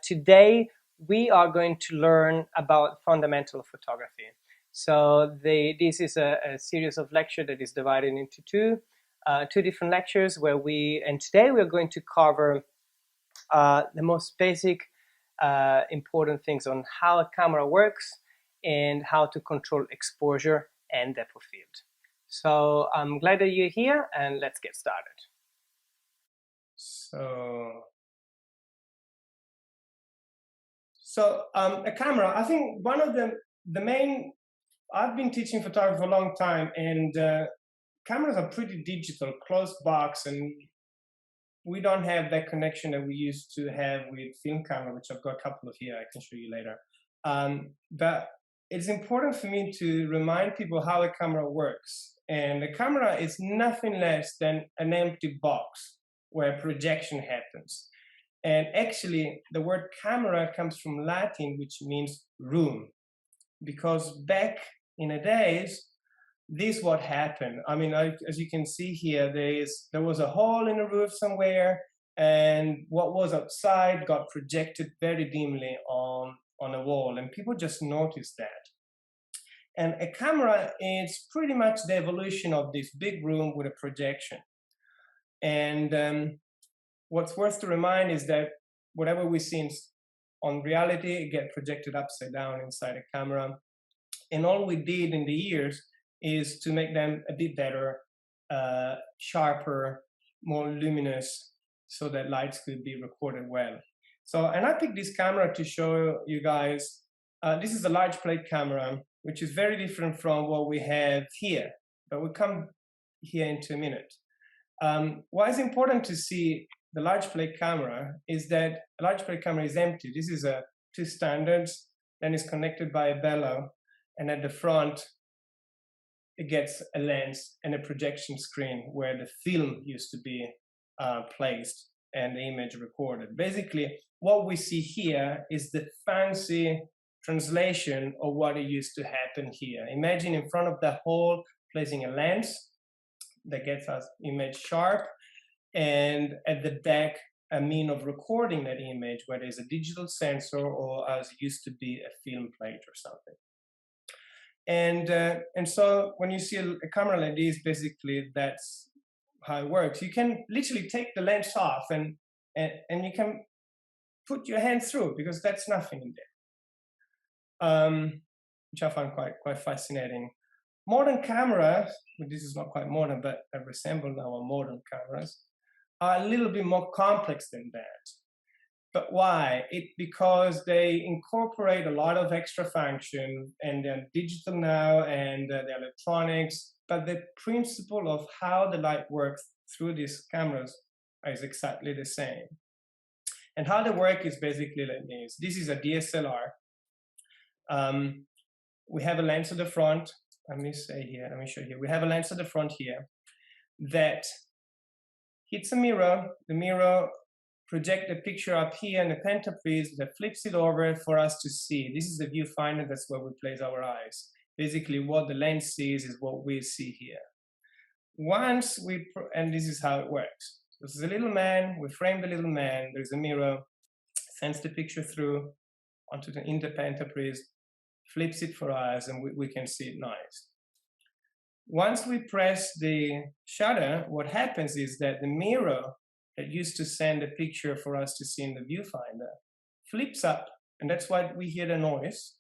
Today we are going to learn about fundamental photography. So this is a series of lectures that is divided into two different lectures and today we're going to cover the most basic important things on how a camera works and how to control exposure and depth of field. So I'm glad that you're here, and let's get started. So a camera, I think one of the main, I've been teaching photography for a long time, and cameras are pretty digital, closed box, and we don't have that connection that we used to have with film camera, which I've got a couple of here, I can show you later. But it's important for me to remind people how a camera works. And a camera is nothing less than an empty box where projection happens. And actually, the word camera comes from Latin, which means room. Because back in the days, this is what happened. I mean, as you can see here, there was a hole in the roof somewhere, and what was outside got projected very dimly on a wall, and people just noticed that. And a camera is pretty much the evolution of this big room with a projection. And what's worth to remind is that whatever we see on reality, it gets projected upside down inside a camera. And all we did in the years is to make them a bit better, sharper, more luminous, so that lights could be recorded well. So, and I picked this camera to show you guys. This is a large plate camera, which is very different from what we have here, but we'll come here into a minute. Why it's important to see the large plate camera is that a large plate camera is empty. This is a 2 standards, then it's connected by a bellow, and at the front, it gets a lens and a projection screen where the film used to be placed and the image recorded. Basically, what we see here is the fancy translation of what it used to happen here. Imagine in front of the hole placing a lens that gets us image sharp, and at the back a mean of recording that image, whether it's a digital sensor or as used to be a film plate or something. And so when you see a camera like this, basically that's how it works. You can literally take the lens off and you can put your hand through, because that's nothing in there, which I find quite fascinating. Modern cameras, well, this is not quite modern, but they resemble our modern cameras, are a little bit more complex than that. But why? Because they incorporate a lot of extra function, and they're digital now, and the electronics, but the principle of how the light works through these cameras is exactly the same. And how they work is basically like this. This is a DSLR. We have a lens at the front. Let me show here. We have a lens at the front here that hits a mirror. The mirror project the picture up here in the pentaprism that flips it over for us to see. This is the viewfinder, that's where we place our eyes. Basically what the lens sees is what we see here. And this is how it works. This is a little man, we frame the little man, there's a mirror, sends the picture through onto the pentaprism, flips it for us, and we can see it nice. Once we press the shutter, what happens is that the mirror that used to send a picture for us to see in the viewfinder flips up, and that's why we hear the noise,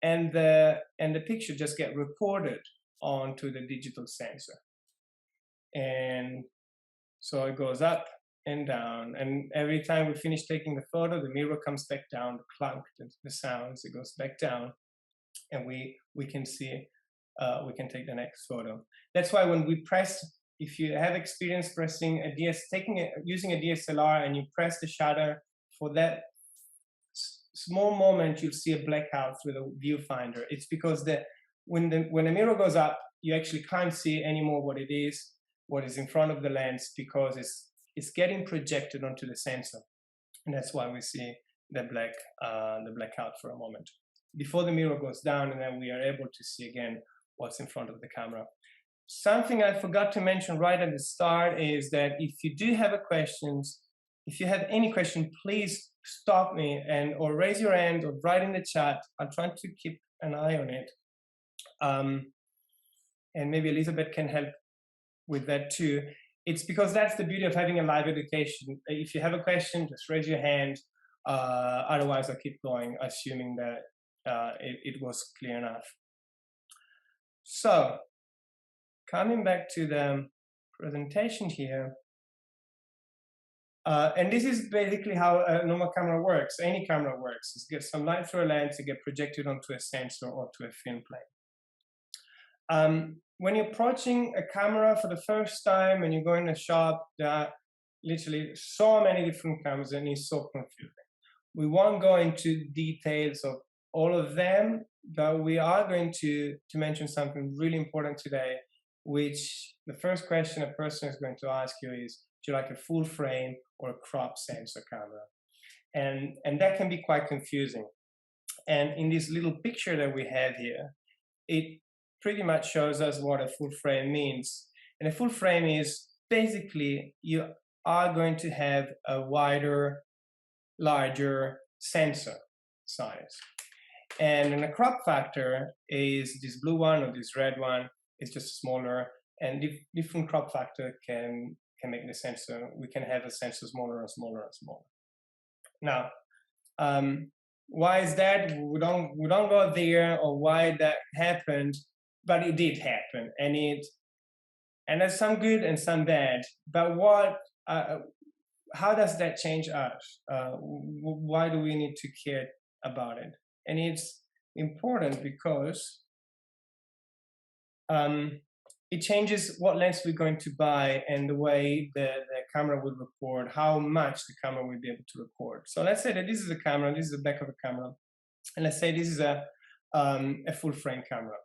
and the picture just gets recorded onto the digital sensor. And so it goes up and down, and every time we finish taking the photo, the mirror comes back down, the clunk, the sounds, it goes back down, and we can see, we can take the next photo. That's why when we press, if you have experience pressing using a DSLR and you press the shutter, for that small moment you'll see a blackout through the viewfinder. It's because when the mirror goes up, you actually can't see anymore what is in front of the lens, because it's getting projected onto the sensor, and that's why we see the blackout for a moment before the mirror goes down, and then we are able to see again what's in front of the camera. Something I forgot to mention right at the start is that if you do have questions, if you have any question, please stop me or raise your hand or write in the chat. I'll try to keep an eye on it. And maybe Elizabeth can help with that too. It's because that's the beauty of having a live education. If you have a question, just raise your hand. Otherwise, I'll keep going, assuming that it was clear enough. So, coming back to the presentation here, and this is basically how a normal camera works. Any camera works. It gets some light through a lens, it gets projected onto a sensor or to a film plane. When you're approaching a camera for the first time and you go in a shop, there are literally so many different cameras and it's so confusing. We won't go into details of all of them, but we are going to mention something really important today, which the first question a person is going to ask you is, do you like a full frame or a crop sensor camera? And that can be quite confusing. And in this little picture that we have here, it pretty much shows us what a full frame means. And a full frame is basically you are going to have a wider, larger sensor size. And a crop factor is this blue one or this red one. It's just smaller, and different crop factor can make the sensor. We can have a sensor smaller and smaller and smaller. Now, why is that? We don't go there or why that happened, but it did happen, and there's some good and some bad. But how does that change us? Why do we need to care about it? And it's important because it changes what lens we're going to buy and the way the camera will record, how much the camera will be able to record. So let's say that this is a camera, this is the back of a camera, and let's say this is a full frame camera.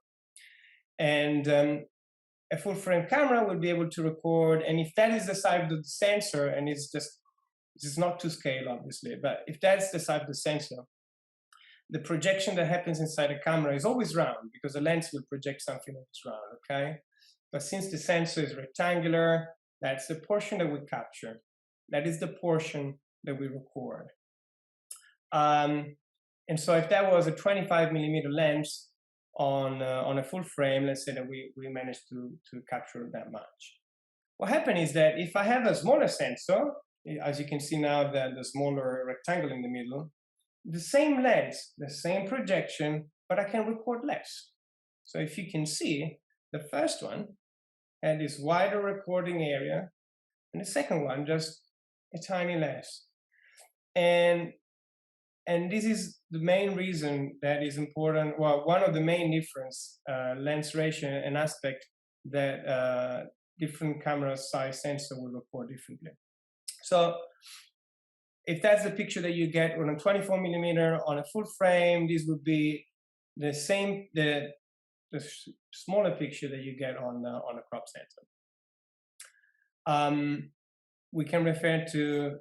And a full frame camera will be able to record, and if that is the size of the sensor, and it's not to scale obviously, but if that's the size of the sensor, the projection that happens inside the camera is always round because the lens will project something that's round, okay? But since the sensor is rectangular, that's the portion that we capture. That is the portion that we record. And so if that was a 25mm lens on a full frame, let's say that we managed to capture that much. What happened is that if I have a smaller sensor, as you can see now, the smaller rectangle in the middle, the same lens, the same projection, but I can record less. So if you can see, the first one had this wider recording area, and the second one just a tiny less. And this is the main reason that is important. Well, one of the main difference, lens ratio and aspect, that different camera size sensor will record differently. So if that's the picture that you get on a 24mm on a full frame, this would be the same, the smaller picture that you get on a crop sensor. We can refer to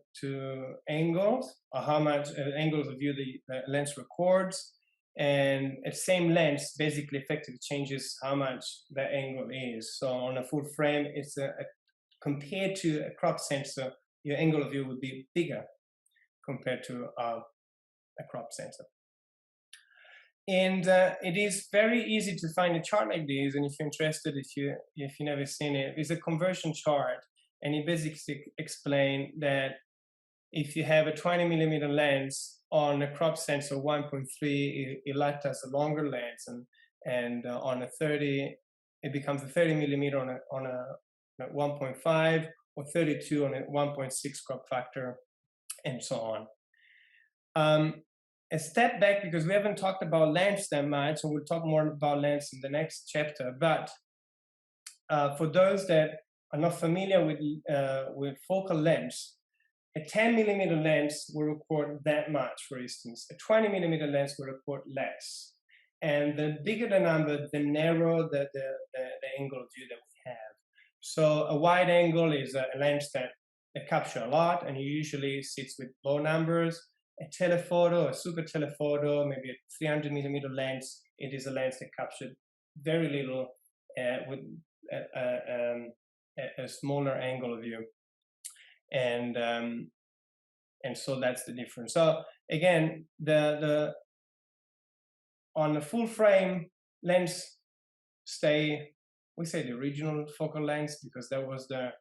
angles, or how much angles of view the lens records, and a same lens basically effectively changes how much the angle is. So on a full frame, it's compared to a crop sensor, your angle of view would be bigger compared to a crop sensor. And it is very easy to find a chart like this, and if you're interested, if you never seen it, it's a conversion chart, and it basically explains that if you have a 20mm lens on a crop sensor 1.3, it lights as a longer lens, and on a 30, it becomes a 30mm on a 1.5, or 32 on a 1.6 crop factor, and so on. A step back, because we haven't talked about lens that much, and we'll talk more about lens in the next chapter, but for those that are not familiar with focal lengths, a 10mm lens will record that much, for instance. A 20mm lens will record less. And the bigger the number, the narrower the angle of view that we have. So a wide angle is a lens that captures a lot, and usually sits with low numbers. A telephoto, a super telephoto, maybe a 300mm lens, it is a lens that captured very little with a smaller angle of view. And and so that's the difference. So again, the on the full frame lens stay, we say the original focal length because that was the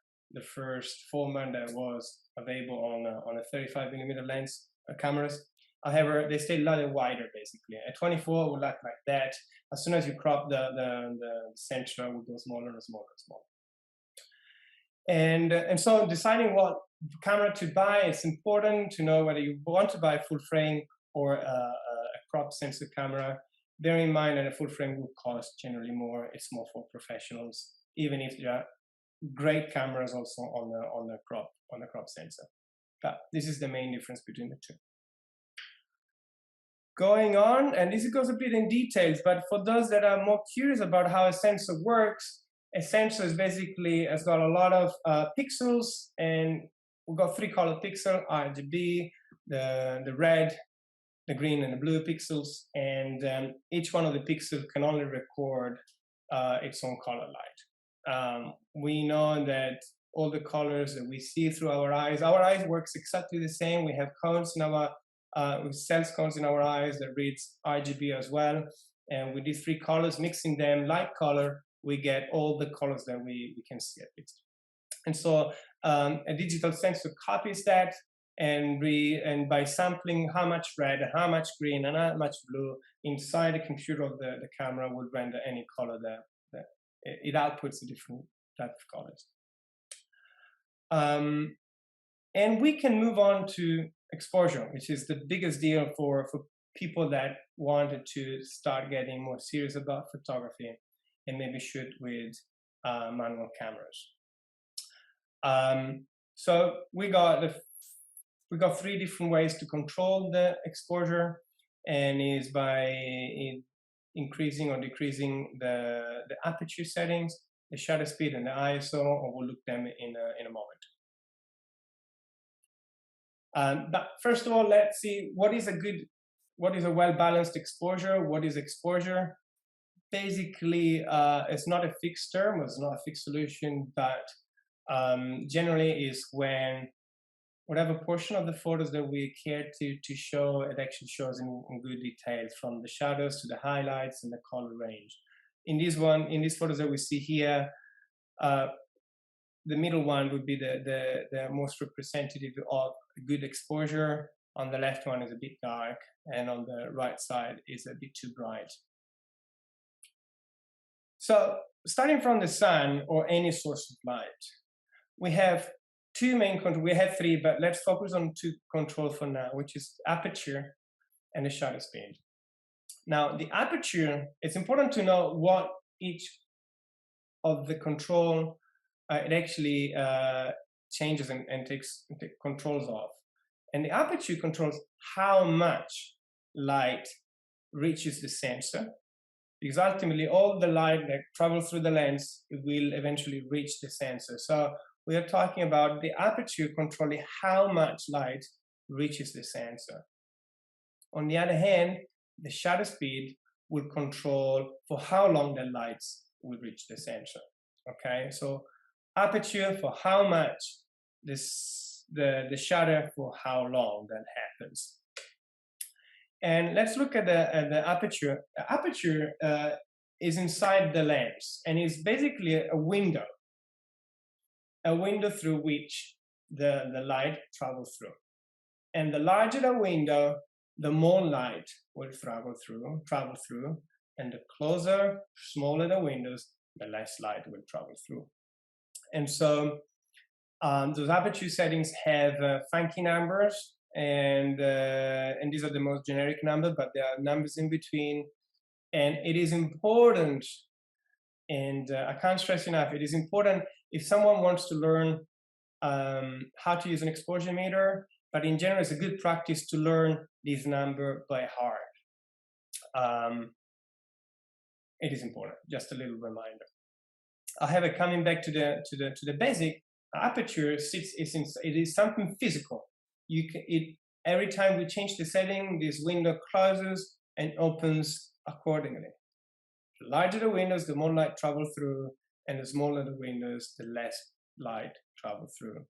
first format that was available on a 35mm lens cameras. However, they stay a lot wider basically. At 24, we like that. As soon as you crop the center, we go smaller and smaller and smaller. And so deciding what camera to buy, it's important to know whether you want to buy a full frame or a crop sensor camera. Bear in mind that a full frame will cost generally more. It's more for professionals, even if there are great cameras also on the crop sensor. But this is the main difference between the two. Going on, and this goes a bit in details, but for those that are more curious about how a sensor works, a sensor is basically has got a lot of pixels, and we've got three color pixels: RGB, the red, the green, and the blue pixels, and each one of the pixels can only record its own color light. We know that all the colors that we see through our eyes works exactly the same. We have cones in our with sense cones in our eyes that reads RGB as well, and with these three colors, mixing them light color, we get all the colors that we can see at least. And so a digital sensor copies that, and by sampling how much red, how much green, and how much blue inside the computer of the camera would render any color that it outputs a different type of colors. And we can move on to exposure, which is the biggest deal for people that wanted to start getting more serious about photography and maybe shoot with manual cameras. So we got three different ways to control the exposure, and is by increasing or decreasing the aperture settings, the shutter speed, and the ISO, and we'll look them in a moment. But first of all, let's see what is a well-balanced exposure. What is exposure? Basically, it's not a fixed term, it's not a fixed solution, but generally is when whatever portion of the photos that we care to show, it actually shows in good detail, from the shadows to the highlights and the color range. In these photos that we see here, the middle one would be the most representative of good exposure. On the left one is a bit dark, and on the right side is a bit too bright. So starting from the sun or any source of light, we have two main controls. We have three, but let's focus on two controls for now, which is aperture and the shutter speed. Now, the aperture, it's important to know what each of the control it actually changes and takes controls of. And the aperture controls how much light reaches the sensor, because ultimately all the light that travels through the lens will eventually reach the sensor. So we are talking about the aperture controlling how much light reaches the sensor. On the other hand, the shutter speed will control for how long the lights will reach the sensor. Okay, so aperture for how much, the shutter for how long that happens. And let's look at the aperture. The aperture is inside the lens, and is basically a window through which the light travels through. And the larger the window, the more light will travel through, and the closer, smaller the windows, the less light will travel through. And so those aperture settings have funky numbers, and these are the most generic numbers, but there are numbers in between. And it is important, and I can't stress enough, it is important if someone wants to learn how to use an exposure meter, but in general, it's a good practice to learn this number by heart. It is important, just a little reminder. However, coming back to the basic, aperture it is something physical. Every time we change the setting, this window closes and opens accordingly. The larger the windows, the more light travel through, and the smaller the windows, the less light travel through.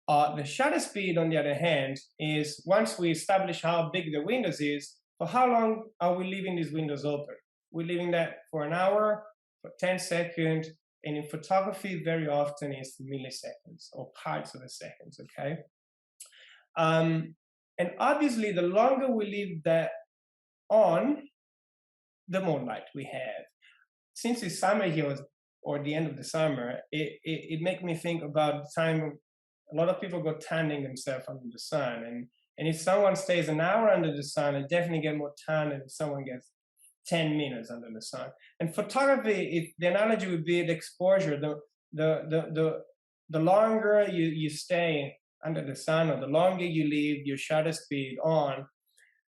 The shutter speed, on the other hand, is once we establish how big the windows is, for how long are we leaving these windows open? We're leaving that for an hour, for 10 seconds, and in photography, very often it's milliseconds or parts of a second, okay? And obviously, the longer we leave that on, the more light we have. Since it's summer here, or the end of the summer, it makes me think about the time a lot of people go tanning themselves under the sun. And if someone stays an hour under the sun, they definitely get more tan than if someone gets 10 minutes under the sun. And photography, if the analogy would be the exposure, the longer you stay under the sun, or the longer you leave your shutter speed on,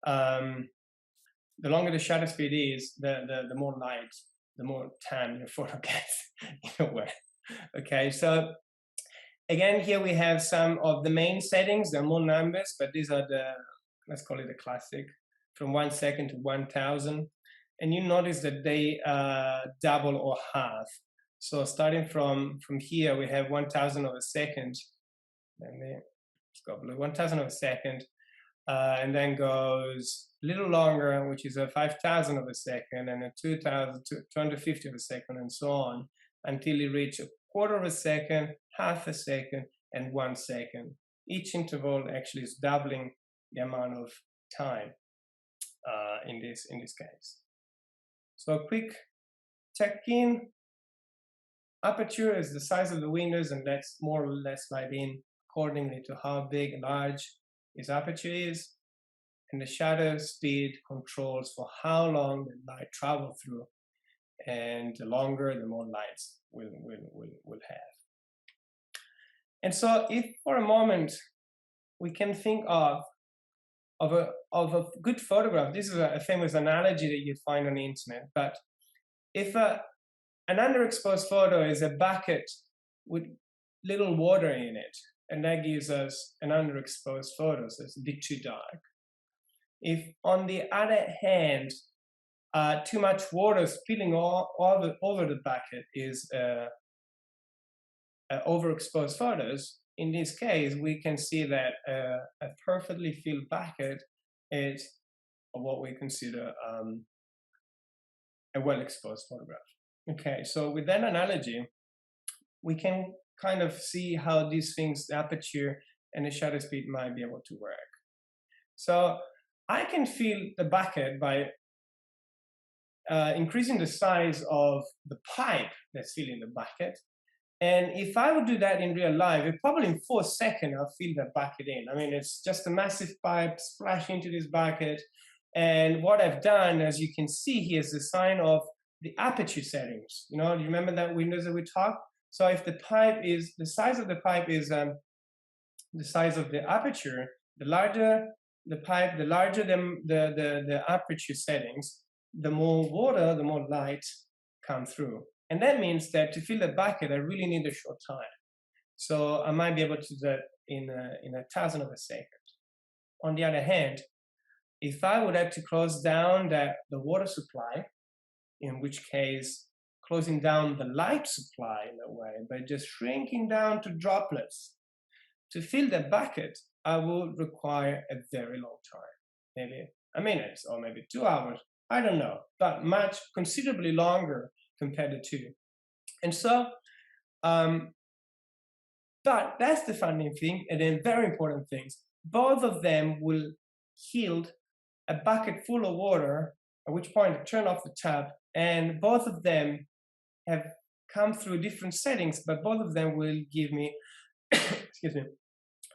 the longer the shutter speed is, the more light, the more tan your photo gets in a way. Okay, so again, here we have some of the main settings. There are more numbers, but these are the, let's call it the classic, from 1 second to 1000. And you notice that they double or half. So starting from here, we have 1000 of a second. Let's go below 1000 of a second. And then goes a little longer, which is a 5000 of a second, and a 250 of a second, and so on, until you reach a quarter of a second, half a second, and 1 second. Each interval actually is doubling the amount of time in this case. So a quick check-in. Aperture is the size of the windows, and let's more or less slide in accordingly to how big and large this aperture is. And the shutter speed controls for how long the light travels through, and the longer, the more lights we'll have. And so, if for a moment we can think of a good photograph, this is a famous analogy that you find on the internet. But if an underexposed photo is a bucket with little water in it, and that gives us an underexposed photo, so it's a bit too dark. If, on the other hand, too much water spilling all over the bucket is overexposed photos, in this case, we can see that a perfectly filled bucket is what we consider a well-exposed photograph. Okay, so with that analogy, we can kind of see how these things, the aperture and the shutter speed, might be able to work. So I can fill the bucket by increasing the size of the pipe that's filling the bucket. And if I would do that in real life, it probably in 4 seconds, I'll fill that bucket in. I mean, it's just a massive pipe splash into this bucket. And what I've done, as you can see here, is the sign of the aperture settings. You know, you remember that windows that we talked? So if the pipe is, the size of the pipe is the size of the aperture, the larger the pipe, the larger the aperture settings, the more water, the more light come through. And that means that to fill the bucket, I really need a short time. So I might be able to do that in 1,000 of a second. On the other hand, if I would have to close down the water supply, in which case closing down the light supply in a way by just shrinking down to droplets, to fill the bucket, I will require a very long time, maybe a minute or maybe 2 hours, I don't know, but considerably longer compared to two. And so, but that's the funny thing, and then very important things. Both of them will yield a bucket full of water, at which point I turn off the tap, and both of them have come through different settings, but both of them will give me, excuse me,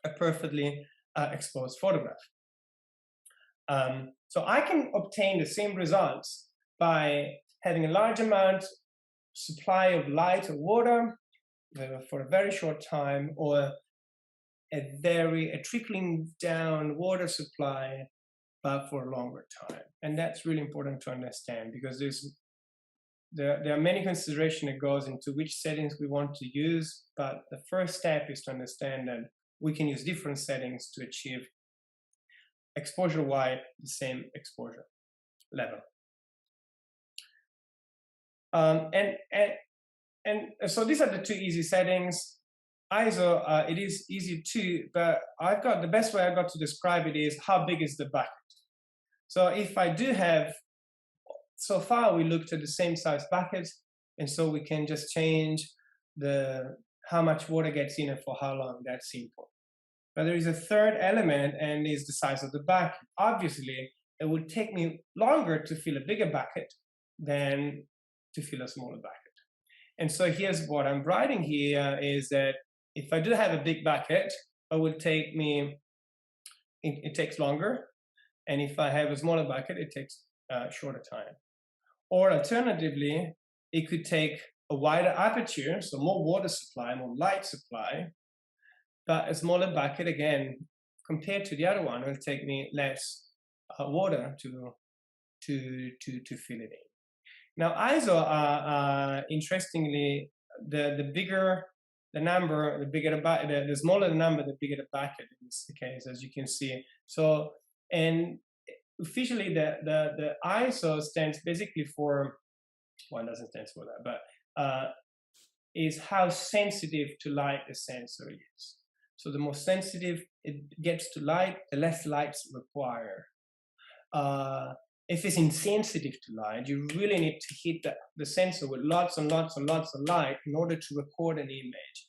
a perfectly exposed photograph. So I can obtain the same results by having a large amount supply of light or water for a very short time, or a trickling down water supply, but for a longer time. And that's really important to understand, because there are many considerations that goes into which settings we want to use, but the first step is to understand that we can use different settings to achieve exposure-wide the same exposure level. And so these are the two easy settings. ISO, it is easy too, but the best way I got to describe it is how big is the bucket. So if I do have, so far we looked at the same size bucket, and so we can just change how much water gets in and for how long. That's simple. But there is a third element, and is the size of the bucket. Obviously, it would take me longer to fill a bigger bucket than to fill a smaller bucket. And so here's what I'm writing here is that if I do have a big bucket, it will take me, it takes longer. And if I have a smaller bucket, it takes shorter time. Or alternatively, it could take a wider aperture, so more water supply, more light supply, but a smaller bucket, again, compared to the other one, will take me less water to fill it in. Now, ISO, interestingly, the bigger the number, the smaller the number, the bigger the bucket in this case, as you can see. So, and officially, the ISO stands basically for, well, it doesn't stand for that, but is how sensitive to light the sensor is. So the more sensitive it gets to light, the less lights require. If it's insensitive to light, you really need to hit the sensor with lots and lots and lots of light in order to record an image.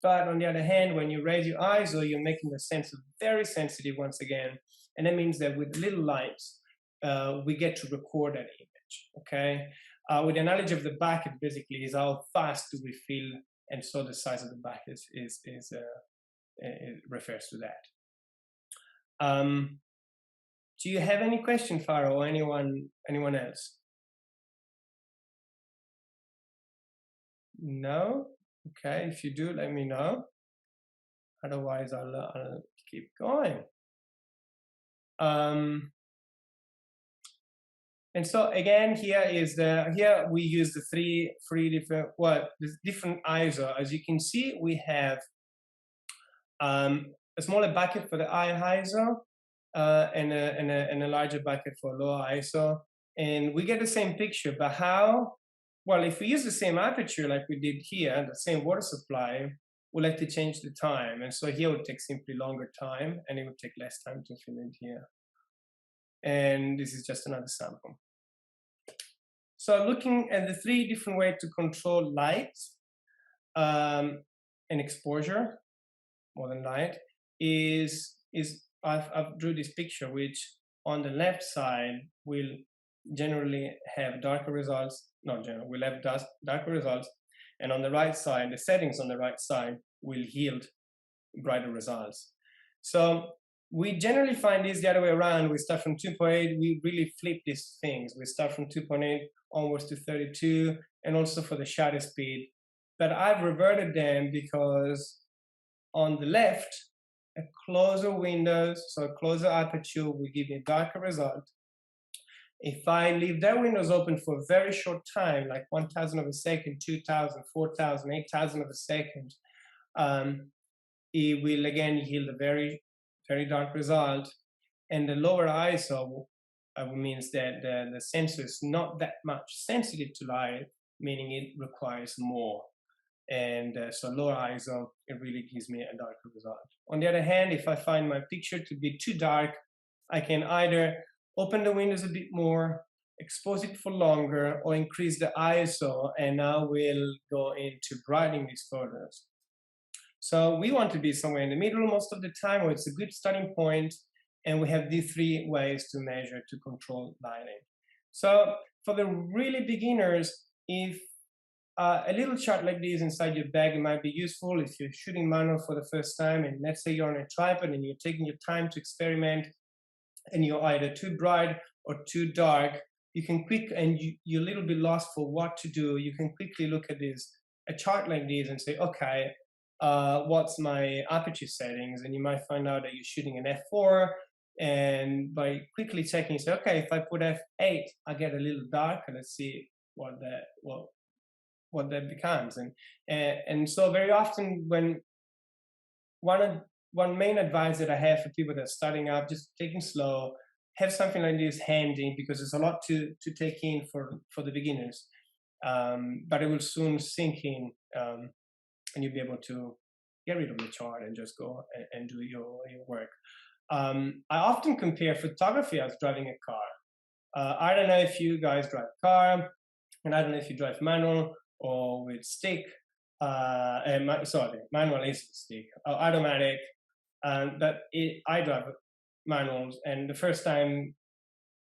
But on the other hand, when you raise your ISO, you're making the sensor very sensitive once again. And that means that with little lights, we get to record that image, okay? With the analogy of the bucket, basically, is how fast do we fill, and so the size of the bucket it refers to that. Do you have any question, Farah, or anyone else? No? Okay, if you do, let me know. Otherwise, I'll keep going. And so again, here we use the three different ISO. As you can see, we have a smaller bucket for the high ISO and a larger bucket for lower ISO, and we get the same picture. But how? Well, if we use the same aperture like we did here, the same water supply, we'll have to change the time. And so here it would take simply longer time, and it would take less time to fill in here. And this is just another sample. So looking at the three different ways to control light and exposure, more than light, I've drew this picture, which on the left side will generally have darker results, will have darker results, and on the right side, the settings on the right side will yield brighter results. So we generally find this the other way around. We start from 2.8, we really flip these things. We start from 2.8 onwards to 32, and also for the shutter speed. But I've reverted them because on the left, a closer windows, so a closer aperture will give me a darker result. If I leave that windows open for a very short time, like 1,000 of a second, 2,000, 4,000, 8,000 of a second, it will again yield a very, very dark result. And the lower ISO means that the sensor is not that much sensitive to light, meaning it requires more. And so lower ISO, it really gives me a darker result. On the other hand, if I find my picture to be too dark, I can either open the windows a bit more, expose it for longer, or increase the ISO, and now we'll go into brightening these photos. So we want to be somewhere in the middle most of the time, where it's a good starting point, and we have these three ways to measure to control lighting. So for the really beginners, if a little chart like this inside your bag, it might be useful if you're shooting manual for the first time, and let's say you're on a tripod and you're taking your time to experiment, and you're either too bright or too dark. You can you're a little bit lost for what to do. You can quickly look at a chart like this and say, okay, what's my aperture settings? And you might find out that you're shooting an f4, and by quickly checking, you say, okay, if I put f8, I get a little darker. Let's see what that becomes. And so very often, when one main advice that I have for people that are starting out, just taking slow, have something like this handy, because there's a lot to take in for the beginners, but it will soon sink in, and you'll be able to get rid of the chart and just go and do your work. I often compare photography as driving a car. I don't know if you guys drive a car, and I don't know if you drive manual or with stick. Sorry, manual is stick, automatic. But I drive manuals, and the first time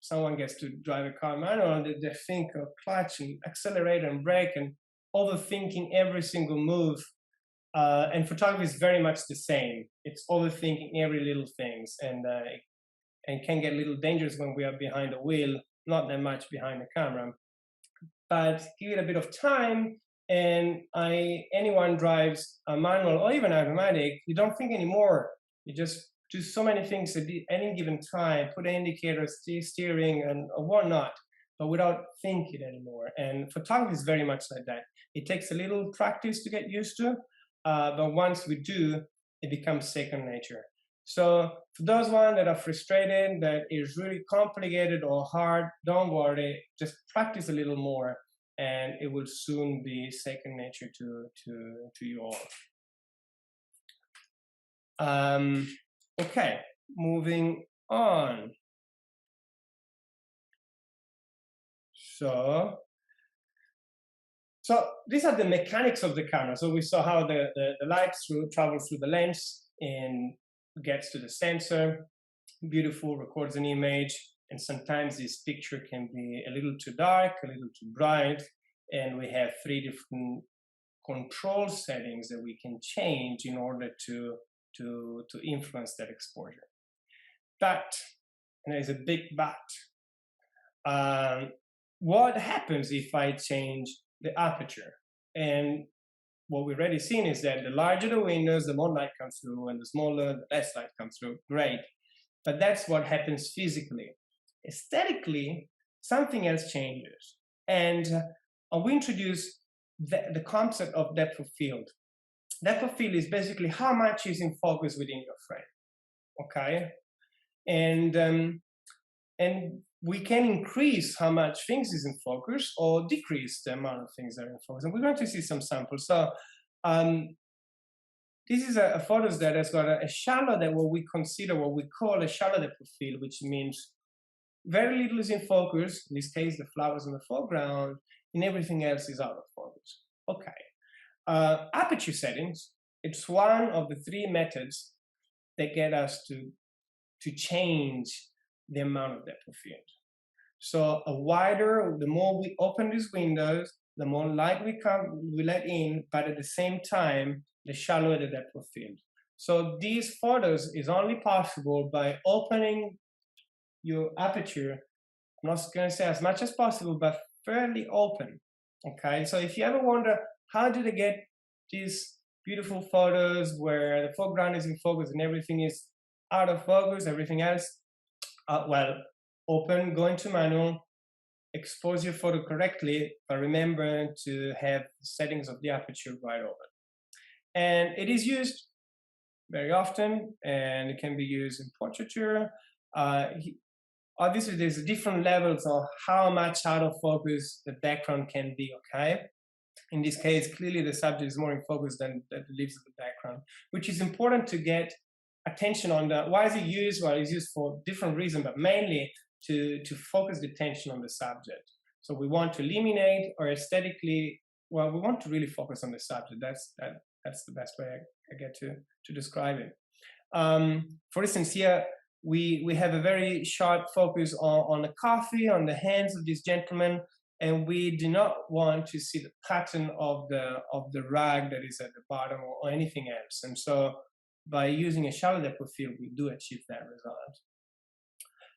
someone gets to drive a car manual, they think of clutch and accelerator and brake and overthinking every single move. And photography is very much the same. It's overthinking every little things, and can get a little dangerous when we are behind the wheel, not that much behind the camera. But give it a bit of time, and anyone drives a manual or even automatic, you don't think anymore. You just do so many things at any given time, put indicators, steering, and whatnot, but without thinking anymore. And photography is very much like that. It takes a little practice to get used to, but once we do, it becomes second nature. So for those ones that are frustrated, that is really complicated or hard, don't worry, just practice a little more, and it will soon be second nature to you all. Okay, moving on. So these are the mechanics of the camera. So we saw how the light travels through the lens and gets to the sensor, beautiful, records an image, and sometimes this picture can be a little too dark, a little too bright, and we have 3 different control settings that we can change in order to influence that exposure. But, and there's a big but, what happens if I change the aperture? And what we've already seen is that the larger the windows, the more light comes through, and the smaller, the less light comes through. Great. But that's what happens physically. Aesthetically, something else changes. And we introduce the concept of depth of field. Depth of field is basically how much is in focus within your frame. Okay? And we can increase how much things is in focus or decrease the amount of things that are in focus. And we're going to see some samples. So this is a photos that has got a shallow, that what we call a shallow depth of field, which means very little is in focus. In this case, the flowers in the foreground, and everything else is out of focus. Okay. Aperture settings, it's one of the 3 methods that get us to change the amount of depth of field. So the more we open these windows, the more light we let in, but at the same time, the shallower the depth of field. So these photos is only possible by opening your aperture. I'm not going to say as much as possible, but fairly open. Okay, so if you ever wonder how do they get these beautiful photos where the foreground is in focus and everything is out of focus, everything else, well, open, go into manual, expose your photo correctly, but remember to have the settings of the aperture wide open. And it is used very often, and it can be used in portraiture. Obviously, there's different levels of how much out of focus the background can be, okay? In this case, clearly the subject is more in focus than the leaves of the background, which is important to get attention on. Why is it used? Well, it's used for different reasons, but mainly to focus the attention on the subject. So we want to eliminate, or aesthetically, well, we want to really focus on the subject. That's the best way I get to describe it. For instance, here we have a very sharp focus on the coffee, on the hands of this gentleman, and we do not want to see the pattern of the rag that is at the bottom or anything else. And so by using a shallow depth of field, we do achieve that result.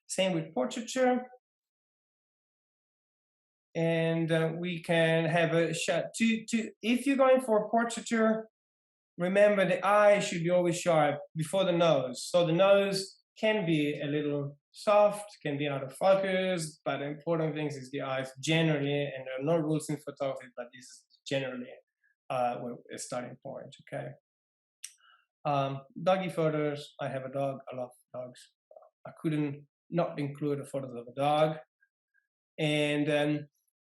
Same with portraiture. And we can have a shot. If you're going for portraiture, remember the eye should be always sharp before the nose. So the nose can be a little soft, can be out of focus, but the important thing is the eyes generally, and there are no rules in photography, but this is generally a starting point, okay? Doggy photos, I have a dog, I love dogs. I couldn't not include the photos of a dog. And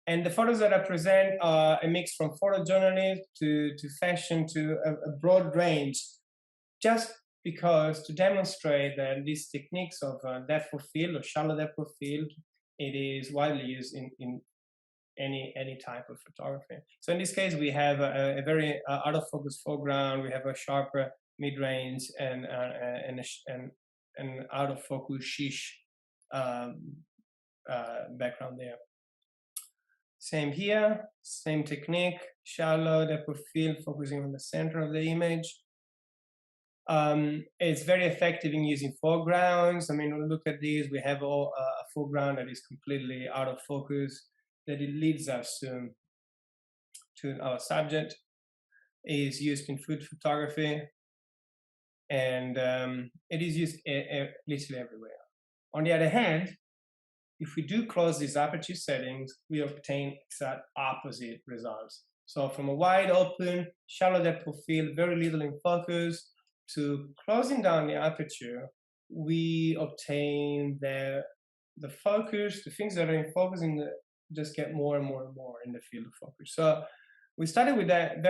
And the photos that I present are a mix from photojournalism to fashion to a broad range, just because to demonstrate that these techniques of depth of field or shallow depth of field, it is widely used in any type of photography. So in this case, we have a very out of focus foreground. We have a sharper mid range and an out of focus shish background there. Same here, same technique, shallow depth of field, focusing on the center of the image. It's very effective in using foregrounds. I mean, look at these. We have a foreground that is completely out of focus. That it leads us to our subject. It is used in food photography, and it is used literally everywhere. On the other hand, if we do close these aperture settings, we obtain exact opposite results. So from a wide open, shallow depth of field, very little in focus, to closing down the aperture, we obtain the focus, the things that are in focus just get more and more and more in the field of focus. So we started with that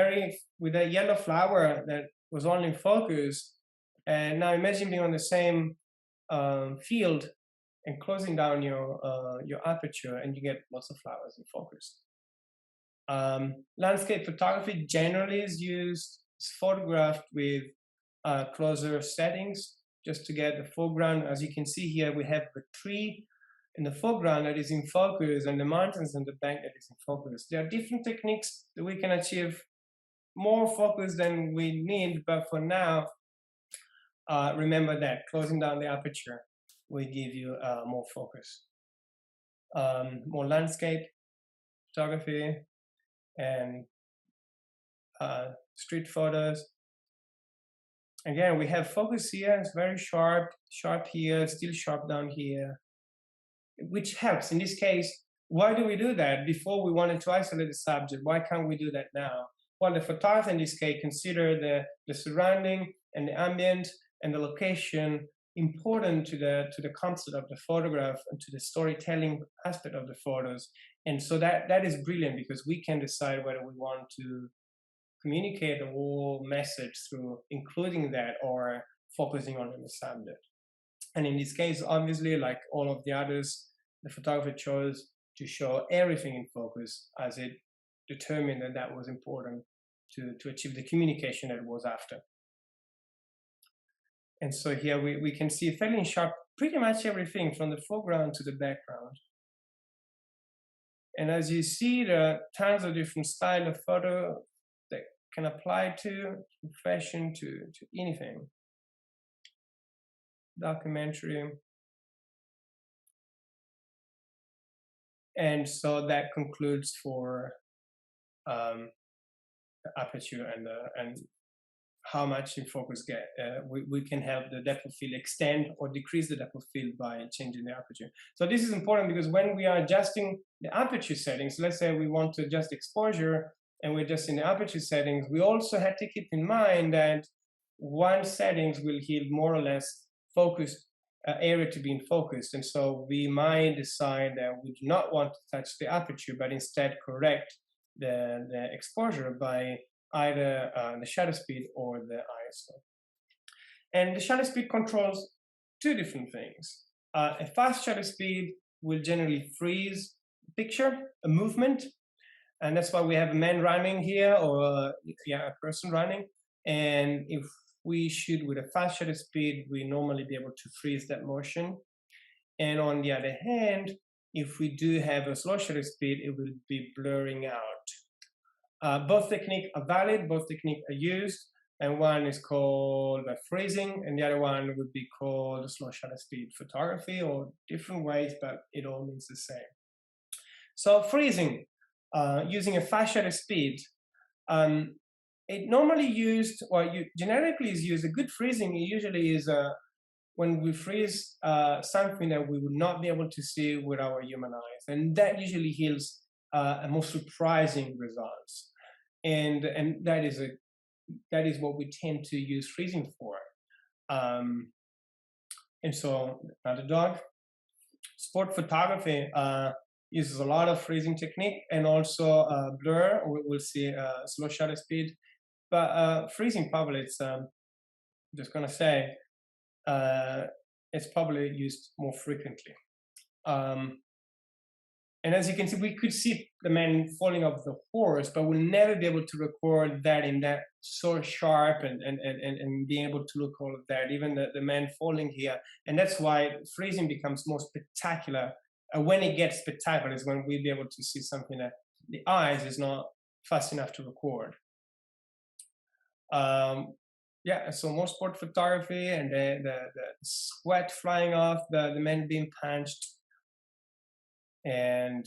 yellow flower that was only in focus, and now imagine being on the same field and closing down your aperture, and you get lots of flowers in focus. Landscape photography generally is photographed with closer settings, just to get the foreground. As you can see here, we have the tree in the foreground that is in focus, and the mountains in the back that is in focus. There are different techniques that we can achieve more focus than we need, but for now, remember that closing down the aperture will give you more focus. More landscape photography and street photos. Again, we have focus here. It's very sharp here, still sharp down here, which helps. In this case, why do we do that? Before we wanted to isolate the subject. Why can't we do that now? Well, the photographer in this case consider the surrounding and the ambient and the location important to the concept of the photograph and to the storytelling aspect of the photos. And so that is brilliant, because we can decide whether we want to communicate the whole message through including that or focusing on the subject. And in this case, obviously, like all of the others, the photographer chose to show everything in focus, as it determined that was important to achieve the communication that it was after. And so here we can see fairly sharp pretty much everything from the foreground to the background. And as you see, there are tons of different styles of photo that can apply to fashion, to anything. Documentary. And so that concludes for the aperture and how much in focus we can help the depth of field extend or decrease the depth of field by changing the aperture. So this is important, because when we are adjusting the aperture settings, let's say we want to adjust exposure and we're adjusting the aperture settings, we also have to keep in mind that one settings will yield more or less focused area to be in focus. And so we might decide that we do not want to touch the aperture, but instead correct the exposure by either the shutter speed or the ISO. And the shutter speed controls two different things. A fast shutter speed will generally freeze the picture, a movement, and that's why we have a man running here, or a person running. And if we shoot with a fast shutter speed, we normally be able to freeze that motion. And on the other hand, if we do have a slow shutter speed, it will be blurring out. Both techniques are valid, both techniques are used, and one is called freezing, and the other one would be called slow shutter speed photography, or different ways, but it all means the same. So freezing, using a fast shutter speed, it normally used, or generically is used, a good freezing usually is when we freeze something that we would not be able to see with our human eyes, and that usually yields a more surprising results. And that is what we tend to use freezing for. And so another dog. Sport photography. uses a lot of freezing technique and also blur. We'll see slow shutter speed, but freezing probably it's just gonna say it's probably used more frequently. And as you can see, we could see the man falling off the horse, but we'll never be able to record that in that so sharp and being able to look all of that, even the man falling here. And that's why freezing becomes more spectacular. When it gets spectacular is when we'll be able to see something that the eyes is not fast enough to record. Yeah, so more sport photography and the sweat flying off, the men being punched. And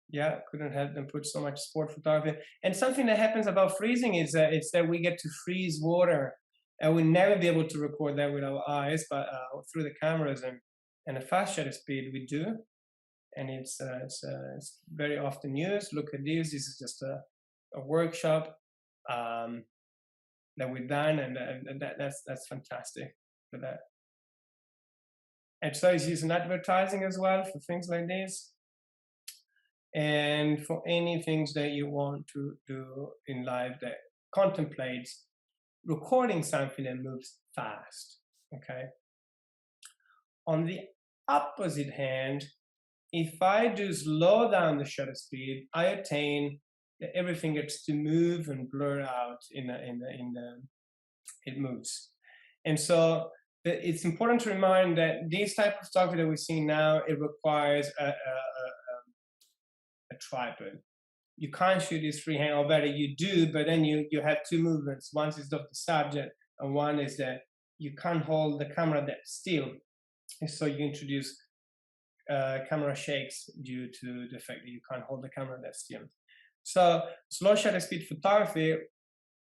yeah, couldn't help them put so much sport photography. And something that happens about freezing is that it's that we get to freeze water, and we'll never be able to record that with our eyes, but through the cameras and a fast shutter speed we do, and it's very often used. Look at this. This is just a workshop that we've done, and that's fantastic for that. And so it's used in advertising as well for things like this, and for any things that you want to do in life that contemplates recording something that moves fast. Okay. On the opposite hand, if I do slow down the shutter speed, I attain that everything gets to move and blur out it moves. And so it's important to remind that this type of photography that we're seeing now, it requires a tripod. You can't shoot this freehand, or better you do, but then you have two movements. One is of the subject, and one is that you can't hold the camera that still. And so you introduce camera shakes due to the fact that you can't hold the camera that still. So slow shutter speed photography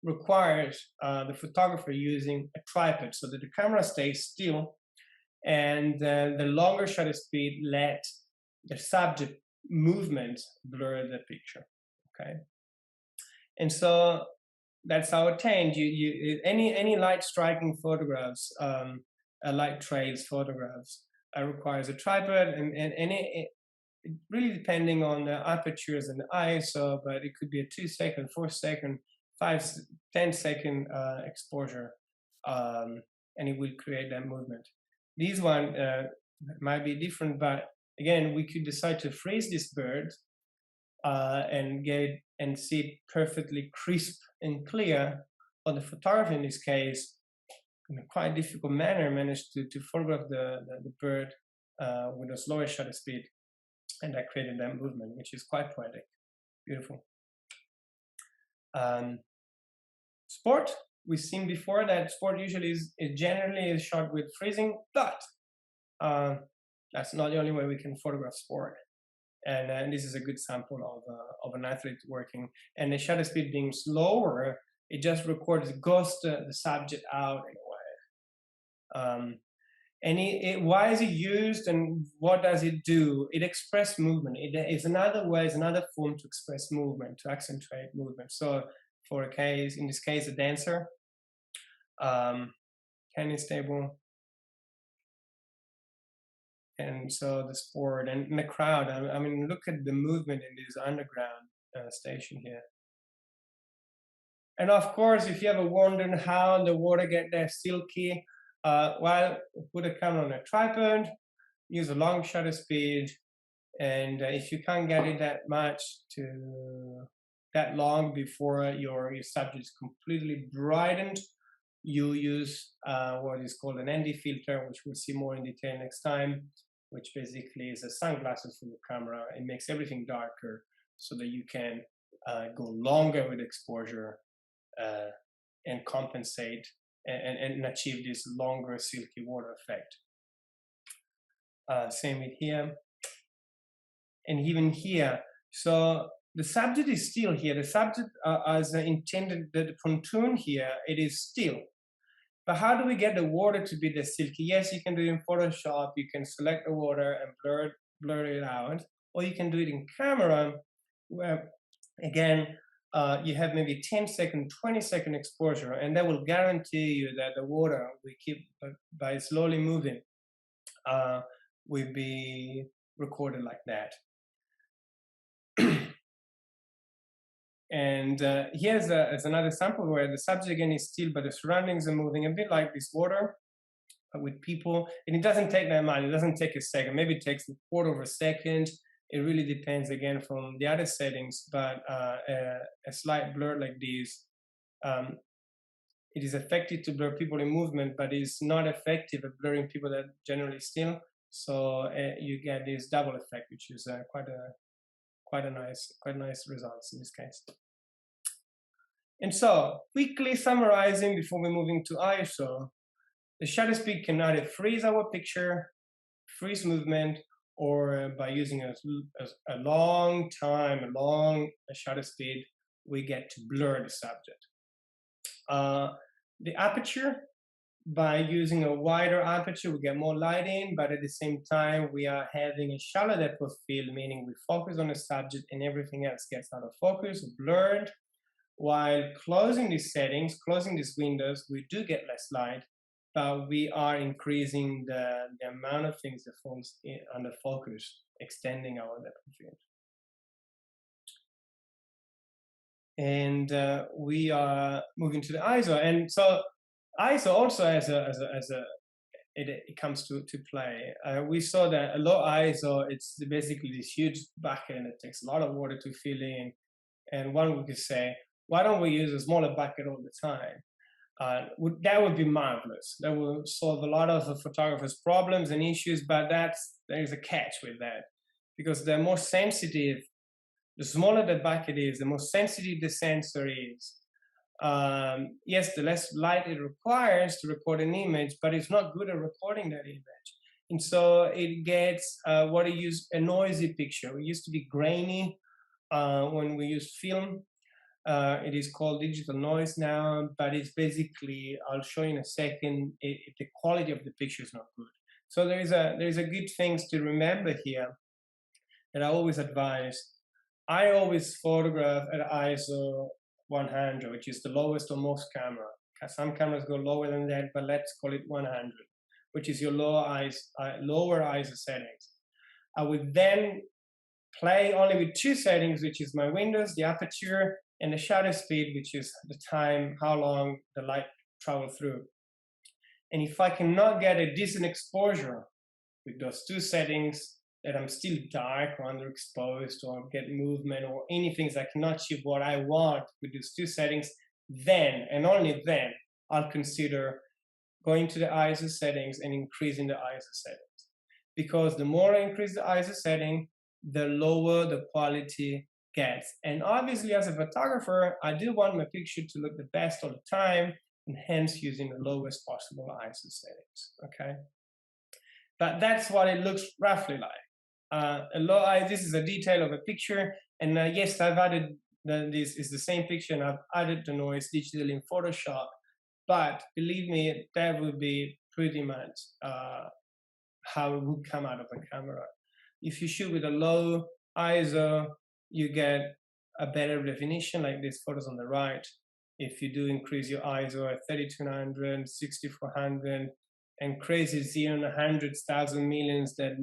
requires the photographer using a tripod so that the camera stays still, and the longer shutter speed let the subject movement blur the picture. Okay, and so that's how attained. Any light striking photographs, light trails photographs requires a tripod, and it really depending on the apertures and the ISO, but it could be a 2 second, 4 second, 5, 10 second exposure, and it will create that movement. This one might be different, but again, we could decide to freeze this bird and see it perfectly crisp and clear, or the photographer in this case, in a quite difficult manner, managed to photograph the bird with a slower shutter speed, and that created that movement, which is quite poetic, beautiful. Sport, we've seen before that sport usually is generally shot with freezing, but that's not the only way we can photograph sport. And this is a good sample of an athlete working, and the shutter speed being slower, it just records, ghosts the subject out in a way. And why is it used, and what does it do? It expresses movement. It is another way, it's another form to express movement, to accentuate movement. So for a case, in this case, a dancer, tennis table, and so the sport and the crowd. I mean, look at the movement in this underground station here. And of course, if you ever wondered how the water get there silky, well, put a camera on a tripod, use a long shutter speed, and if you can't get it that long before your subject is completely brightened, you use what is called an ND filter, which we'll see more in detail next time, which basically is a sunglasses for your camera. It makes everything darker so that you can go longer with exposure and compensate and achieve this longer silky water effect. Same with here. And even here. So the subject is still here. The subject as intended, the pontoon here, it is still. But how do we get the water to be the silky? Yes, you can do it in Photoshop. You can select the water and blur it out. Or you can do it in camera, where, again, you have maybe 10 second, 20 second exposure, and that will guarantee you that the water we keep by slowly moving will be recorded like that. And here's another sample where the subject again is still, but the surroundings are moving a bit like this water with people. And it doesn't take that much. It doesn't take a second. Maybe it takes a quarter of a second. It really depends again from the other settings. But a slight blur like this, it is effective to blur people in movement, but it's not effective at blurring people that are generally still. So you get this double effect, which is quite nice results in this case. And so, quickly summarizing before we move into ISO, the shutter speed can either freeze our picture, freeze movement, or by using a long shutter speed, we get to blur the subject. The aperture, by using a wider aperture, we get more light in, but at the same time, we are having a shallow depth of field, meaning we focus on the subject and everything else gets out of focus, blurred. While closing these settings, closing these windows, we do get less light, but we are increasing the amount of things that falls under focus, extending our depth of field. And we are moving to the ISO, and so ISO also it comes to play. We saw that a low ISO, it's basically this huge bucket, and it takes a lot of water to fill in. And one would say, why don't we use a smaller bucket all the time? That would be marvelous. That will solve a lot of the photographers' problems and issues, but there is a catch with that, because they're more sensitive. The smaller the bucket is, the more sensitive the sensor is. Yes, the less light it requires to record an image, but it's not good at recording that image. And so it gets what it used, a noisy picture. It used to be grainy when we used film. It is called digital noise now, but it's basically, I'll show you in a second, the quality of the picture is not good. So there is a good things to remember here that I always advise. I always photograph at ISO 100, which is the lowest on most camera. Some cameras go lower than that, but let's call it 100, which is your lower ISO settings. I would then play only with two settings, which is my windows, the aperture, and the shutter speed, which is the time, how long the light travels through. And if I cannot get a decent exposure with those two settings, that I'm still dark or underexposed or get movement or anything that cannot achieve what I want with these two settings, then and only then I'll consider going to the ISO settings and increasing the ISO settings. Because the more I increase the ISO setting, the lower the quality gets. And obviously, as a photographer, I do want my picture to look the best all the time, and hence using the lowest possible ISO settings. Okay, but that's what it looks roughly like. This is a detail of a picture, and yes, I've added this is the same picture, and I've added the noise digitally in Photoshop. But believe me, that would be pretty much how it would come out of a camera. If you shoot with a low ISO, you get a better definition, like these photos on the right. If you do increase your ISO at 3200, 6400, and crazy 0 and hundreds, thousand, millions that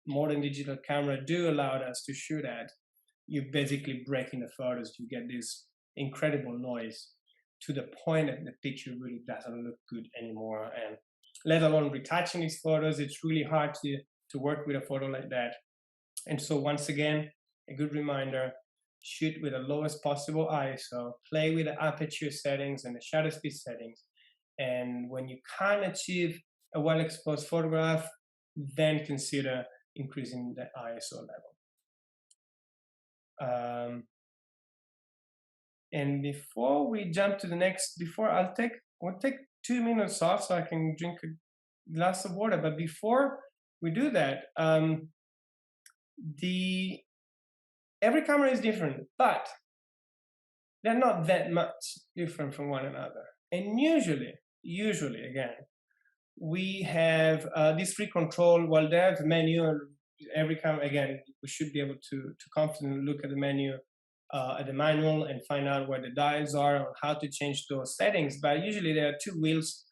modern digital camera do allow us to shoot at, you're basically breaking the photos. You get this incredible noise to the point that the picture really doesn't look good anymore. And let alone retouching these photos, it's really hard to work with a photo like that. And so once again, a good reminder, shoot with the lowest possible ISO, play with the aperture settings and the shutter speed settings. And when you can't achieve a well-exposed photograph, then consider increasing the ISO level. And before we jump to the next, I'll take 2 minutes off so I can drink a glass of water. But before we do that, every camera is different, but they're not that much different from one another. And usually again, we have this free control. While there's a menu, every camera, again, we should be able to confidently look at the menu, at the manual, and find out where the dials are or how to change those settings. But usually there are two wheels,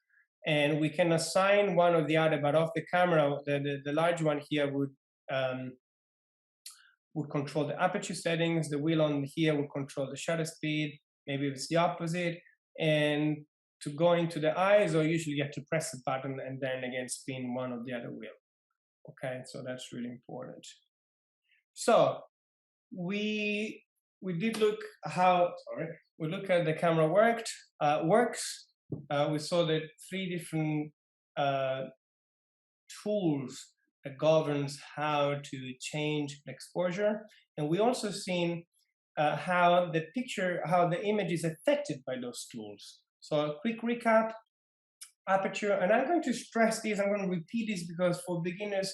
and we can assign one or the other. But off the camera, the large one here would control the aperture settings. The wheel on here would control the shutter speed. Maybe it's the opposite. And to go into the ISO, usually you have to press a button and then again spin one or the other wheel. Okay, so that's really important. So we did look how, we look at the camera works. We saw that 3 different tools that governs how to change the exposure, and we also seen how the image is affected by those tools. So a quick recap: aperture, and I'm going to stress this, I'm going to repeat this because for beginners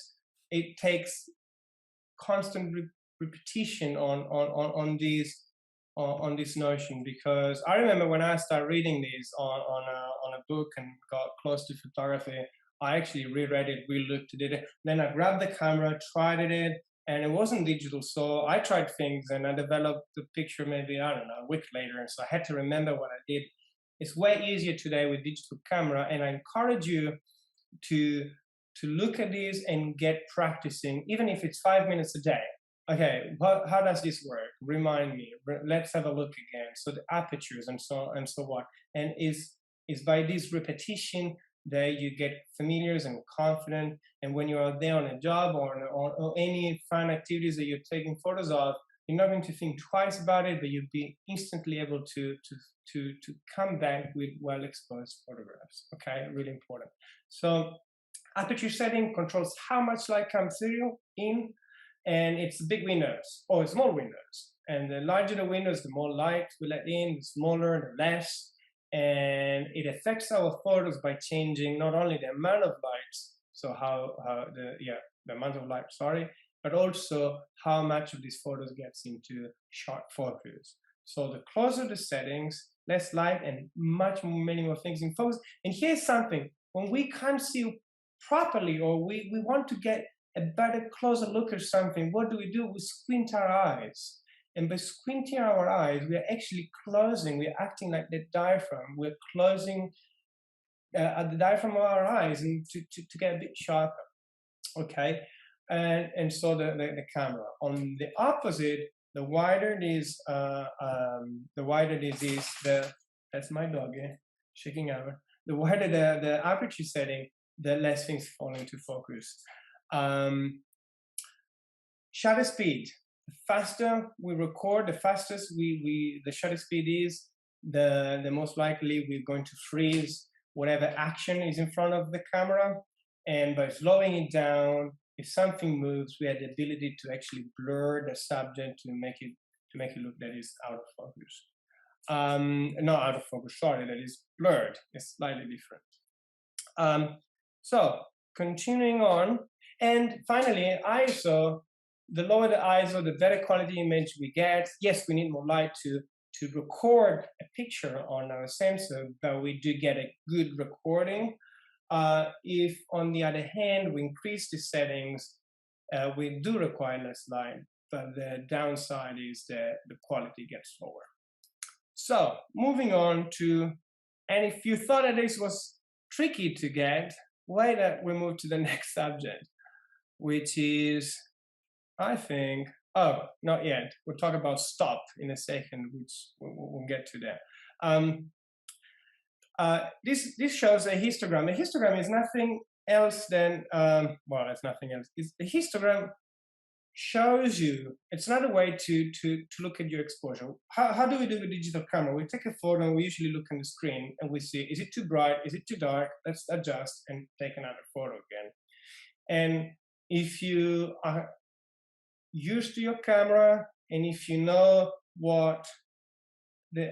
it takes constant repetition on this notion, because I remember when I started reading this on a book and got close to photography, I actually reread it, re-looked at it, then I grabbed the camera, tried it, and it wasn't digital, so I tried things and I developed the picture maybe, I don't know, a week later, and so I had to remember what I did. It's way easier today with digital camera, and I encourage you to look at this and get practicing, even if it's 5 minutes a day. Okay, how does this work? Remind me. Let's have a look again. So the apertures and so on, and is by this repetition that you get familiar and confident. And when you are there on a job or any fun activities that you're taking photos of, you're not going to think twice about it, but you'll be instantly able to come back with well-exposed photographs. Okay, really important. So aperture setting controls how much light comes through in, and it's big windows or small windows. And the larger the windows, the more light we let in, the smaller, the less. And it affects our photos by changing not only the amount of lights, so the amount of light, but also how much of these photos gets into sharp focus. So the closer the settings, less light and many more things in focus. And here's something: when we can't see properly, or we want to get a better, closer look at something, what do? We squint our eyes. And by squinting our eyes, we are actually closing, we're acting like the diaphragm. We're closing at the diaphragm of our eyes and to get a bit sharper. Okay? And so the camera. On the opposite, the wider it is, that's my dog, shaking out. The wider the aperture setting, the less things fall into focus. Shutter speed. The faster we record, the fastest the shutter speed is, the most likely we're going to freeze whatever action is in front of the camera. And by slowing it down, if something moves, we have the ability to actually blur the subject to make it look that is out of focus. Not out of focus, sorry, that is blurred. It's slightly different. So continuing on, and finally, ISO. The lower the ISO, the better quality image we get. Yes, we need more light to record a picture on our sensor, but we do get a good recording. If, on the other hand, we increase the settings, we do require less light, but the downside is that the quality gets lower. So, moving on to, and if you thought that this was tricky to get, wait that we move to the next subject, which is, I think, oh, not yet. We'll talk about stop in a second, which we'll get to there. This shows a histogram. A histogram is nothing else than, well, it's nothing else. A histogram shows you, it's another way to look at your exposure. How do we do with digital camera? We take a photo and we usually look on the screen and we see, is it too bright? Is it too dark? Let's adjust and take another photo again. And if you are used to your camera, and if you know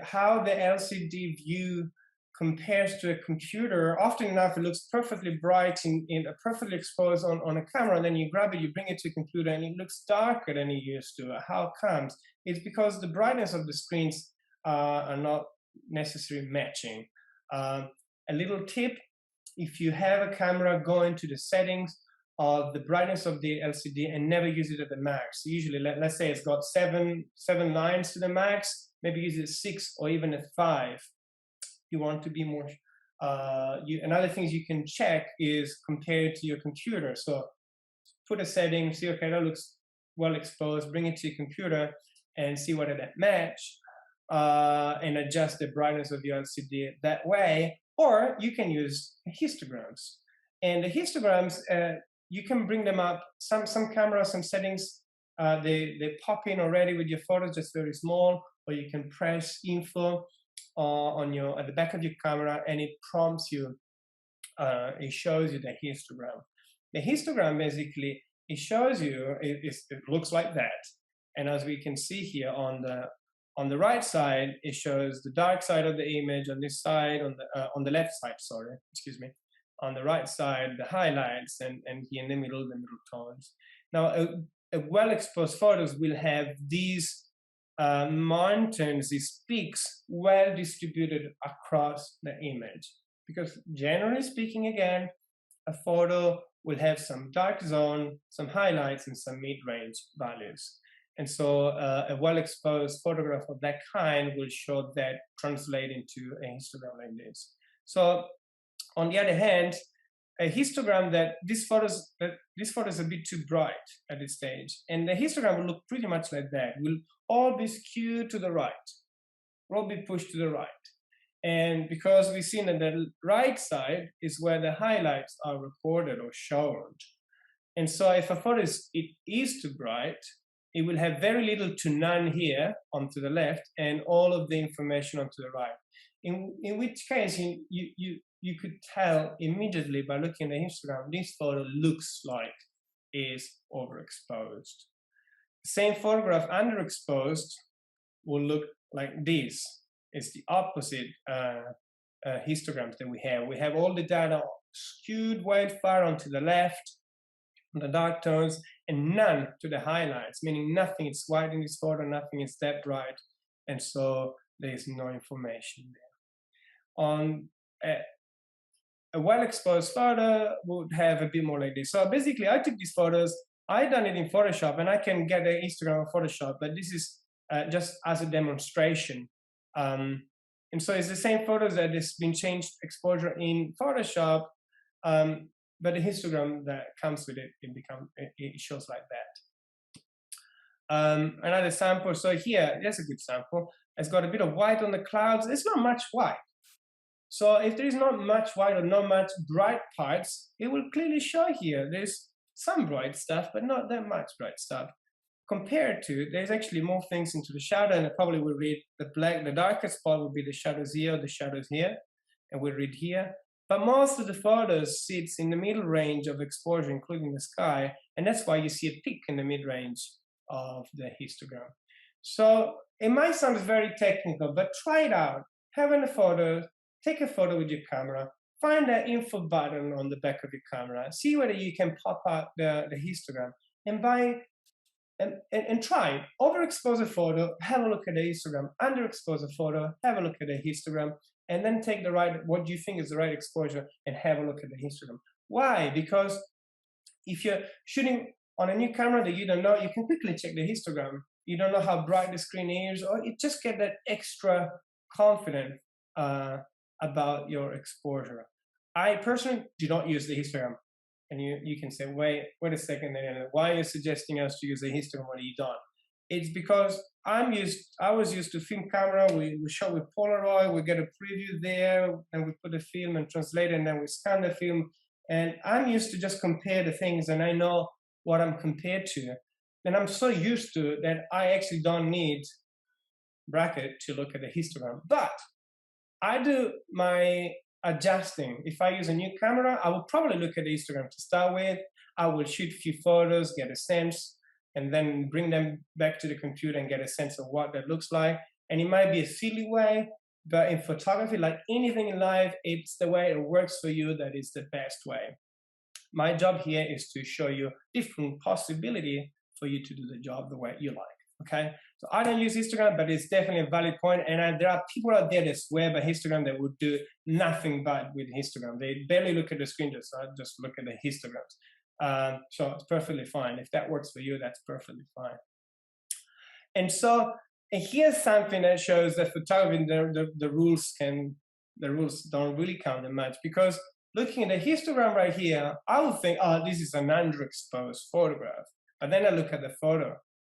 how the LCD view compares to a computer, often enough it looks perfectly bright in perfectly exposed on a camera, and then you grab it, you bring it to a computer, and it looks darker than you used to. How comes? It's because the brightness of the screens are not necessarily matching. A little tip: if you have a camera, go into the settings of the brightness of the LCD and never use it at the max. Usually, let's say it's got seven lines to the max, maybe use it 6 or even at 5. You want to be more, another things you can check is compared to your computer. So put a setting, see, okay, that looks well exposed, bring it to your computer and see whether that match, and adjust the brightness of your LCD that way. Or you can use histograms. And the histograms, you can bring them up. Some cameras, some settings, they pop in already with your photos, just very small, or you can press info at the back of your camera, and it prompts you. It shows you the histogram. The histogram basically, it shows you, it looks like that. And as we can see here on the right side, it shows the dark side of the image. On this side, on the left side, sorry, excuse me. On the right side, the highlights, and here in the middle tones. Now, a well-exposed photos will have these mountains, these peaks, well distributed across the image. Because generally speaking, again, a photo will have some dark zone, some highlights, and some mid-range values. And so a well-exposed photograph of that kind will show that translate into a histogram like this. So on the other hand, a histogram that this photo is a bit too bright at this stage, and the histogram will look pretty much like that. Will all be skewed to the right, will all be pushed to the right. And because we've seen that the right side is where the highlights are recorded or shown. And so if a photo is too bright, it will have very little to none here onto the left and all of the information onto the right. In which case you could tell immediately by looking at the histogram, this photo looks like is overexposed. The same photograph underexposed will look like this. It's the opposite histograms that we have. We have all the data skewed way far onto the left, on the dark tones, and none to the highlights, meaning nothing is white in this photo, nothing is that bright, and so there is no information there. On a well-exposed photo would have a bit more like this. So basically, I took these photos, I done it in Photoshop, and I can get an Instagram of Photoshop, but this is just as a demonstration. And so it's the same photos that has been changed exposure in Photoshop, but the histogram that comes with it, it shows like that. Another sample, so here, there's a good sample. It's got a bit of white on the clouds. It's not much white. So if there is not much white or not much bright parts, it will clearly show here. There's some bright stuff, but not that much bright stuff. Compared to, there's actually more things into the shadow, and I probably will read the darkest spot will be the shadows here, or the shadows here, and we'll read here. But most of the photos sits in the middle range of exposure, including the sky, and that's why you see a peak in the mid-range of the histogram. So it might sound very technical, but try it out. Have a photo, take a photo with your camera, find that info button on the back of your camera, see whether you can pop out the histogram, and try. Overexpose a photo, have a look at the histogram. Underexpose a photo, have a look at the histogram, and then take what you think is the right exposure and have a look at the histogram. Why? Because if you're shooting on a new camera that you don't know, you can quickly check the histogram. You don't know how bright the screen is, or you just get that extra confident about your exposure. I personally do not use the histogram. And you can say, wait a second, why are you suggesting us to use a histogram when you don't? It's because I was used to film camera. We shot with Polaroid, we get a preview there, and we put the film and translate it, and then we scan the film. And I'm used to just compare the things, and I know what I'm compared to. And I'm so used to it that I actually don't need bracket to look at the histogram. But I do my adjusting. If I use a new camera, I will probably look at the histogram to start with. I will shoot a few photos, get a sense, and then bring them back to the computer and get a sense of what that looks like. And it might be a silly way, but in photography, like anything in life, it's the way it works for you that is the best way. My job here is to show you different possibility for you to do the job the way you like, okay? So I don't use histogram, but it's definitely a valid point. And there are people out there that swear by histogram that would do nothing but with histogram. They barely look at the screen, just look at the histograms. So it's perfectly fine. If that works for you, that's perfectly fine. And so here's something that shows that photography, the rules don't really count that much, because looking at the histogram right here, I would think, oh, this is an underexposed photograph. But then I look at the photo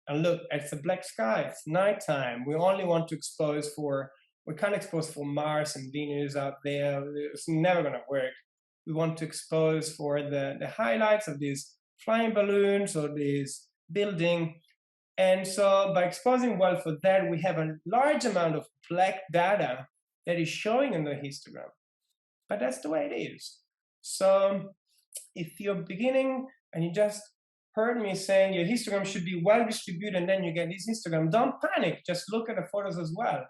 and look, it's a black sky, it's nighttime. We only want to expose for, we can't expose for Mars and Venus out there. It's never going to work. We want to expose for the highlights of these flying balloons or this building. And so by exposing well for that, we have a large amount of black data that is showing in the histogram. But that's the way it is. So if you're beginning and you just heard me saying your histogram should be well distributed and then you get this histogram, don't panic, just look at the photos as well.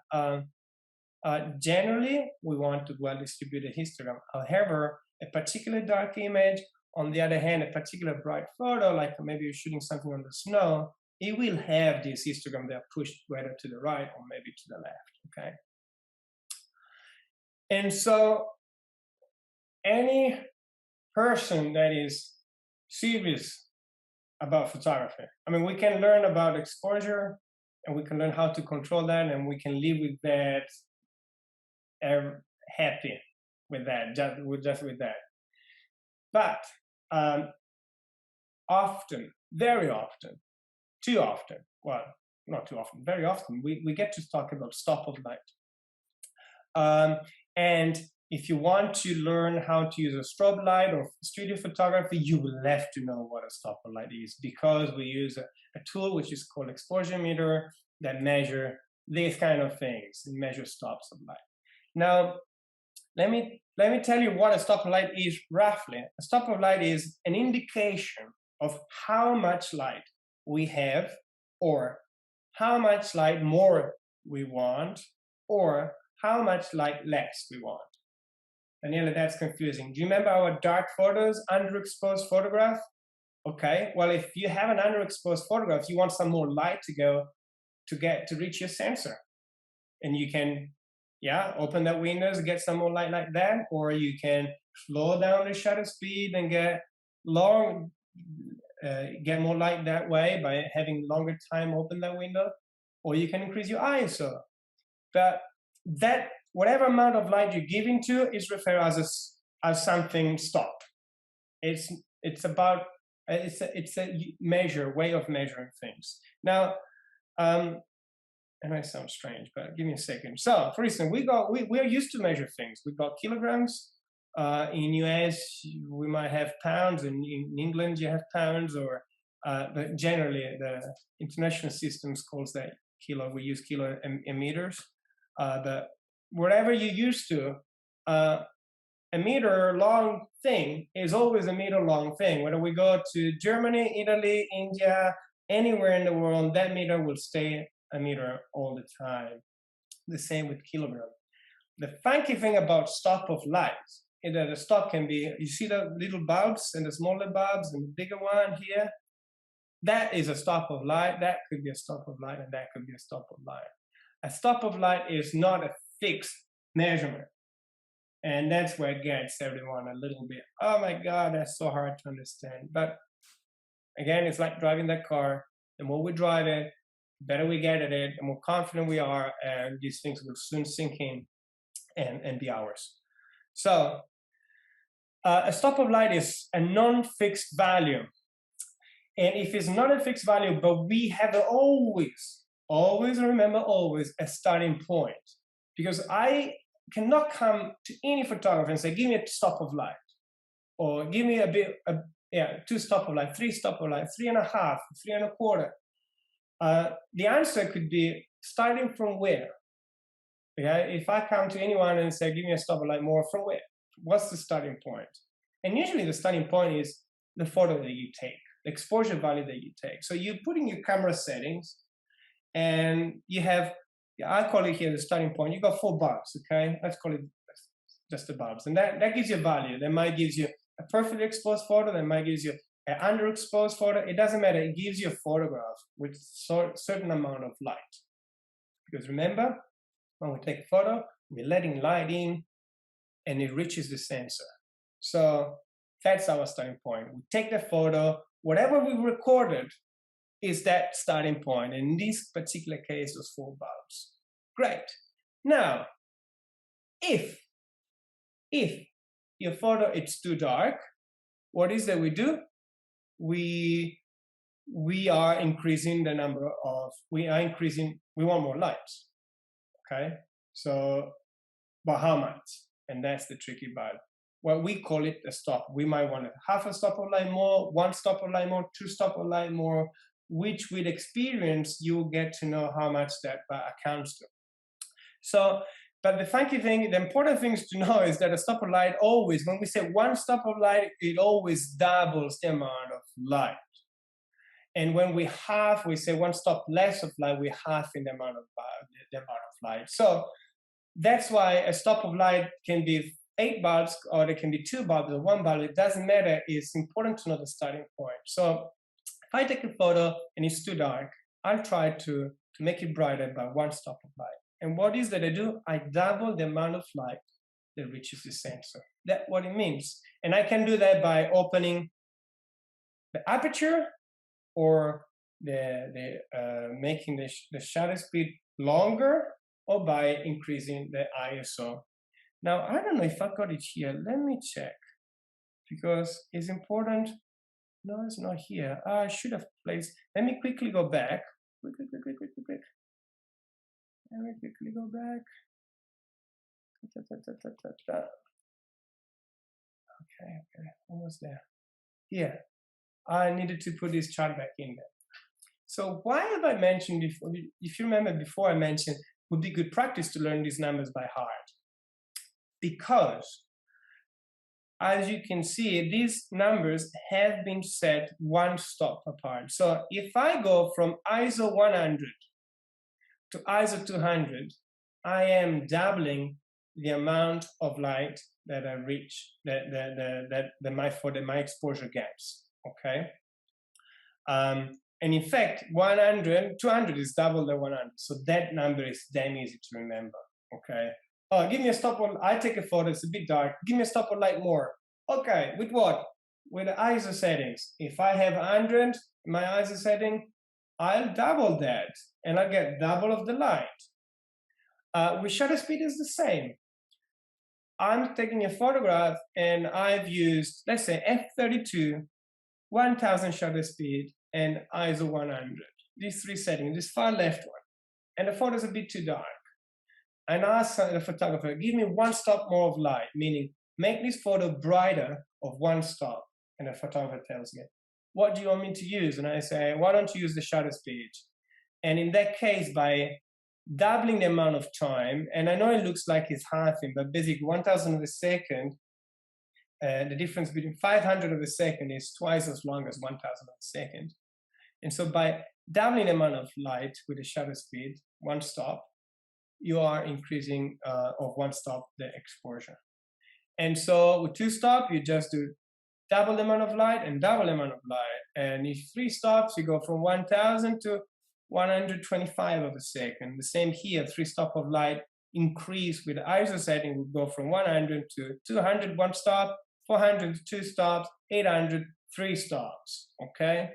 Generally, we want to well distribute a histogram. However, a particular dark image, on the other hand, a particular bright photo, like maybe you're shooting something on the snow, it will have this histogram that are pushed whether to the right or maybe to the left, okay? And so any person that is serious about photography, I mean, we can learn about exposure and we can learn how to control that and we can live with that, happy with that, just with that. But often, very often, too often, well, not too often, very often, we get to talk about stop of light. And if you want to learn how to use a strobe light or studio photography, you will have to know what a stop of light is, because we use a tool which is called exposure meter that measure these kind of things and measure stops of light. Now, let me tell you what a stop of light is roughly. A stop of light is an indication of how much light we have, or how much light more we want, or how much light less we want. Daniela, that's confusing. Do you remember our dark photos, underexposed photograph? Okay, well, if you have an underexposed photograph, you want some more light to go to reach your sensor. And you can, yeah, open that windows, get some more light like that, or you can slow down the shutter speed and get more light that way by having longer time open that window, or you can increase your ISO. But that, whatever amount of light you're giving to is referred as something stop. It's a way of measuring things. Now, it might sound strange, but give me a second. So, for instance, we are used to measure things. We've got kilograms. In US, we might have pounds. In England, you have pounds, or but generally the international systems calls that kilo. We use kilo and meters. But whatever you're used to, a meter long thing is always a meter long thing. Whether we go to Germany, Italy, India, anywhere in the world, that meter will stay a meter all the time. The same with kilogram. The funky thing about stop of light is that the stop can be, you see the little bulbs and the smaller bulbs and the bigger one here? That is a stop of light. That could be a stop of light, and that could be a stop of light. A stop of light is not a fixed measurement. And that's where it gets everyone a little bit, oh my God, that's so hard to understand. But again, it's like driving that car. The more we drive it, the better we get at it, the more confident we are, and these things will soon sink in and be ours. So a stop of light is a non-fixed value. And if it's not a fixed value, but we have always remember always a starting point. Because I cannot come to any photographer and say, give me a stop of light, or give me two stop of light, three stop of light, 3.5, 3.25. The answer could be starting from where? Okay? If I come to anyone and say, give me a stop of light more, from where? What's the starting point? And usually the starting point is the photo that you take, the exposure value that you take. So you put in your camera settings, and you have, I call it here the starting point. You got 4 bulbs, okay? Let's call it just the bulbs. And that gives you value. That might give you a perfectly exposed photo. That might give you an underexposed photo. It doesn't matter. It gives you a photograph with a certain amount of light. Because remember, when we take a photo, we're letting light in, and it reaches the sensor. So that's our starting point. We take the photo. Whatever we recorded is that starting point. In this particular case, was 4 bulbs. Great. Now, if your photo it's too dark, what is that we do? We we are increasing the number of, we want more light, okay? So, but how much? And that's the tricky part. Well, we call it a stop. We might want half a stop of light more, one stop of light more, two stop of light more, which with experience, you'll get to know how much that accounts to. So, but the funky thing, the important things to know is that a stop of light always, when we say one stop of light, it always doubles the amount of light. And when we say one stop less of light, we halve in the amount of light. So that's why a stop of light can be 8 bulbs, or it can be 2 bulbs or 1 bulb. It doesn't matter. It's important to know the starting point. So if I take a photo and it's too dark, I'll try to make it brighter by 1 stop of light. And what is that I do? I double the amount of light that reaches the sensor. That's what it means. And I can do that by opening the aperture, or making the shutter speed longer, or by increasing the ISO. Now, I don't know if I got it here. Let me check, because it's important. No, it's not here. I should have placed. Let me quickly go back. Quick. Let me quickly go back. Okay, almost there. Here, I needed to put this chart back in there. So why have I mentioned before? If you remember before, I mentioned it would be good practice to learn these numbers by heart. Because, as you can see, these numbers have been set 1 stop apart. So if I go from ISO 100 to ISO 200, I am doubling the amount of light that I reach, that my exposure gets, okay? And in fact, 200 is double the 100. So that number is damn easy to remember, okay? Oh, give me a stop on, I take a photo, it's a bit dark. Give me a stop on light more. Okay, with what? With the ISO settings. If I have 100, my ISO setting, I'll double that and I'll get double of the light. With shutter speed is the same. I'm taking a photograph and I've used, let's say, f32, 1000 shutter speed, and ISO 100. These 3 settings, this far left one. And the photo's a bit too dark. And I ask the photographer, give me 1 stop more of light, meaning make this photo brighter of 1 stop. And the photographer tells me, what do you want me to use? And I say, why don't you use the shutter speed? And in that case, by doubling the amount of time, and I know it looks like it's halving, but basically 1,000 of a second, the difference between 500 of a second is twice as long as 1,000 of a second. And so by doubling the amount of light with the shutter speed, 1 stop, you are increasing of 1 stop the exposure. And so with 2 stops, you just do double the amount of light and double the amount of light. And if 3 stops, you go from 1,000 to 125 of a second. The same here, 3 stops of light increase with the ISO setting would go from 100 to 200, 1 stop, 400, 2 stops, 800, 3 stops, okay?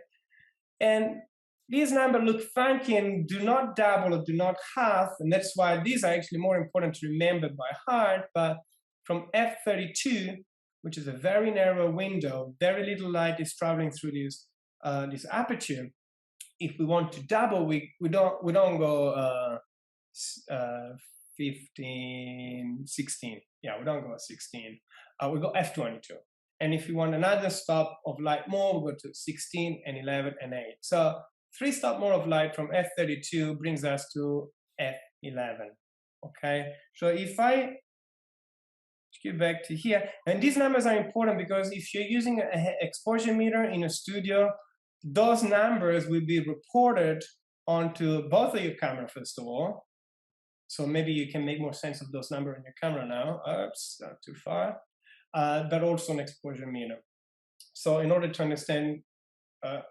And these numbers look funky and do not double or do not halve, and that's why these are actually more important to remember by heart. But from f32, which is a very narrow window, very little light is traveling through this aperture. If we want to double, we don't go 15, 16. Yeah, we don't go 16. We go f22. And if you want another stop of light more, we go to 16 and 11 and 8. So 3 stops more of light from f32 brings us to f11. Okay, so if I get back to here, and these numbers are important because if you're using an exposure meter in a studio, those numbers will be reported onto both of your camera, first of all. So maybe you can make more sense of those numbers in your camera now. Oops, not too far. But also an exposure meter. So in order to understand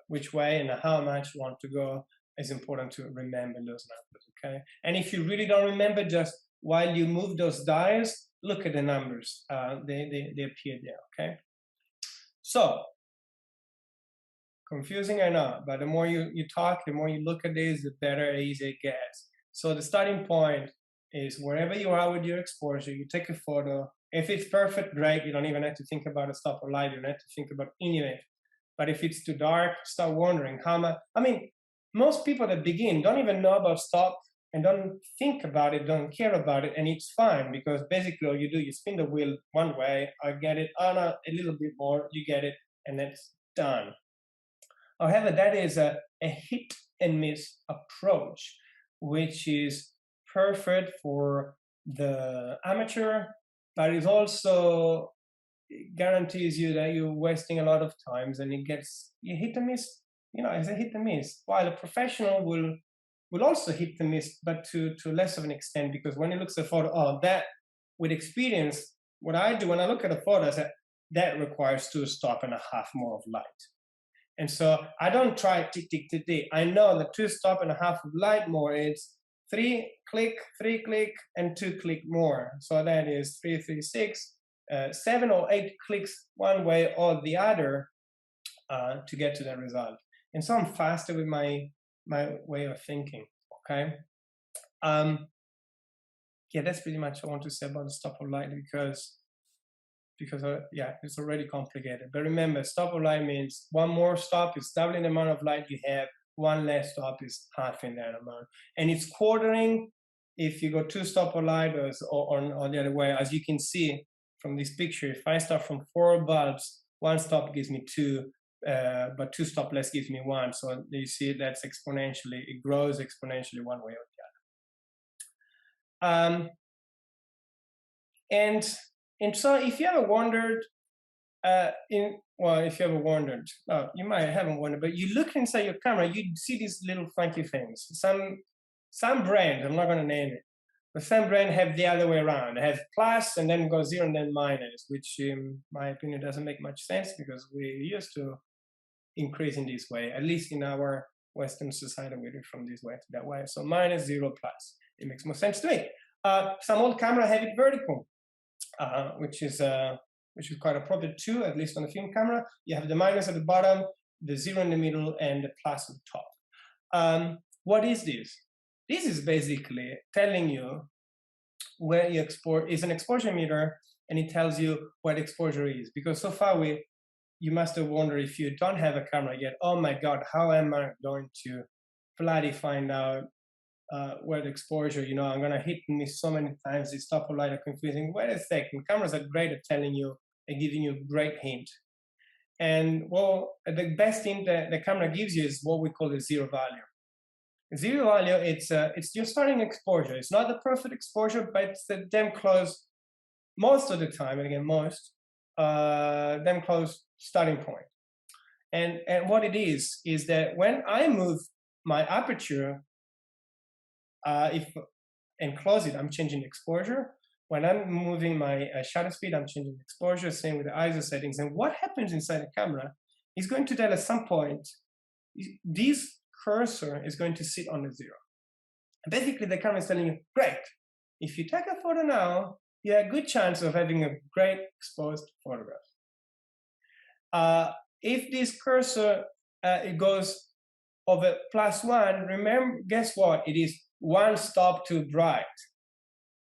which way and how much you want to go, it's important to remember those numbers, okay? And if you really don't remember, just while you move those dials, look at the numbers. They appear there, okay? So, confusing I know, but the more you talk, the more you look at this, the better, easier it gets. So the starting point is wherever you are with your exposure, you take a photo. If it's perfect, great. You don't even have to think about a stop or light. You don't have to think about anything. But if it's too dark, start wondering how much. I mean, most people that begin don't even know about stop and don't think about it, don't care about it, and it's fine because basically all you do, you spin the wheel one way, I get it, oh no, a little bit more, you get it, and that's done. However, that is a hit and miss approach, which is perfect for the amateur, but it also guarantees you that you're wasting a lot of times and you hit and miss, it's a hit and miss. While a professional will also hit and miss, but to less of an extent, because when he looks at a photo, that with experience, what I do when I look at a photo, I say, that requires 2.5 stops more of light. And so I don't try tick, tick, tick, tick. I know that 2.5 stops of light more is 3 click, and 2 click more. So that is 3, 3, 6, 7 or 8 clicks one way or the other to get to that result. And so I'm faster with my way of thinking, okay? Yeah, that's pretty much what I want to say about the stop of light because yeah, it's already complicated. But remember, stop of light means one more stop is doubling the amount of light you have, one less stop is halving that amount. And it's quartering if you go 2 stop of light or the other way. As you can see from this picture, if I start from 4 bulbs, 1 stop gives me 2, but 2 stop less gives me 1. So you see that's exponentially, it grows exponentially one way or the other. And so if you ever wondered, you might haven't wondered, but you look inside your camera, you see these little funky things. Some brand, I'm not going to name it, but some brand have the other way around. They have plus and then go 0 and then minus, which in my opinion doesn't make much sense because we're used to increasing this way. At least in our Western society, we do it from this way to that way. So minus, 0, plus. It makes more sense to me. Some old camera have it vertical. Which is quite appropriate too, at least on the film camera. You have the minus at the bottom, the 0 in the middle, and the plus at the top. What is this? This is basically telling you where you export, is an exposure meter, and it tells you what exposure is. Because so far you must have wondered, if you don't have a camera yet, oh my God, how am I going to bloody find out where the exposure, I'm going to hit and miss so many times, this top of light are confusing. Wait a second, cameras are great at telling you and giving you a great hint. And well, the best hint that the camera gives you is what we call the 0 value. Zero value, it's your starting exposure. It's not the perfect exposure, but it's the damn close most of the time, and again, most, damn close starting point. And what it is that when I move my aperture, and close it, I'm changing the exposure. When I'm moving my shutter speed, I'm changing the exposure, same with the ISO settings. And what happens inside the camera is going to tell at some point, this cursor is going to sit on the 0. And basically, the camera is telling you, great, if you take a photo now, you have a good chance of having a great exposed photograph. If this cursor, it goes over +1, remember, guess what? It is 1 stop too bright.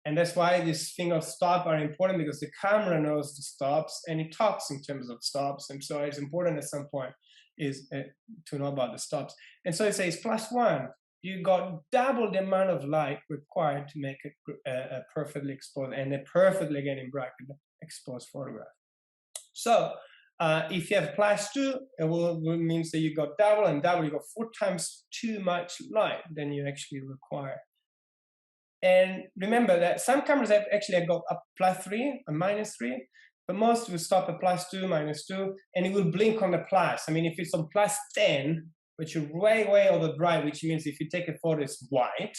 And that's why this thing of stop are important, because the camera knows the stops and it talks in terms of stops. And so it's important at some point is to know about the stops. And so it says +1, you got double the amount of light required to make a perfectly exposed, and a perfectly, again in bracket, exposed photograph. So if you have +2, it means that you got double, and double, you got 4 times too much light than you actually require. And remember that some cameras have actually got a +3, a -3, but most will stop at +2, -2, and it will blink on the plus. I mean, if it's on +10, which is way, way over bright, which means if you take a photo, it's white,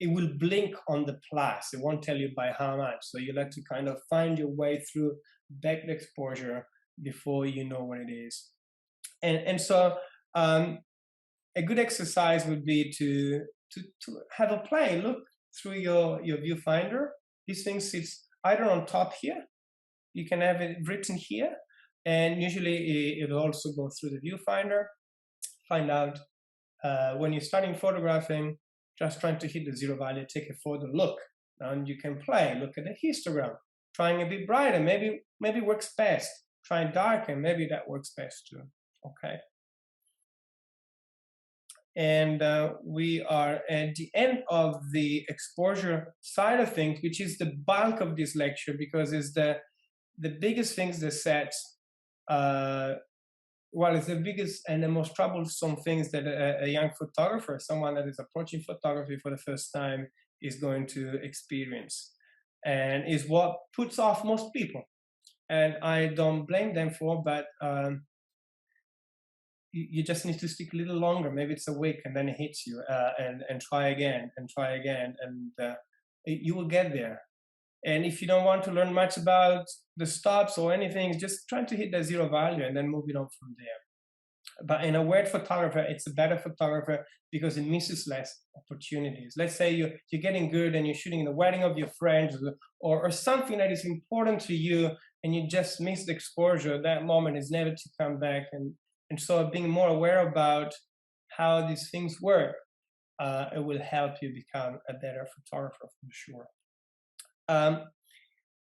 it will blink on the plus. It won't tell you by how much. So you'll have to kind of find your way through back the exposure before you know what it is. And so a good exercise would be to have a play. Look through your viewfinder. This thing sits either on top here. You can have it written here. And usually it'll also go through the viewfinder. Find out when you're starting photographing, just trying to hit the 0 value, take a photo, look. And you can play, look at the histogram. Trying a bit brighter, maybe works best. try darken, maybe that works best too. Okay. And we are at the end of the exposure side of things, which is the bulk of this lecture, because it's the biggest things that set, well, it's the biggest and the most troublesome things that a young photographer, someone that is approaching photography for the first time, is going to experience, and is what puts off most people. And I don't blame them for, but you just need to stick a little longer. Maybe it's a week, and then it hits you, and try again, and try again, and you will get there. And if you don't want to learn much about the stops or anything, just try to hit that zero value and then move it on from there. But in a word photographer, it's a better photographer because it misses less opportunities. Let's say you're getting good and you're shooting the wedding of your friends, or something that is important to you, and you just miss the exposure. That moment is never to come back. And so being more aware about how these things work, it will help you become a better photographer for sure.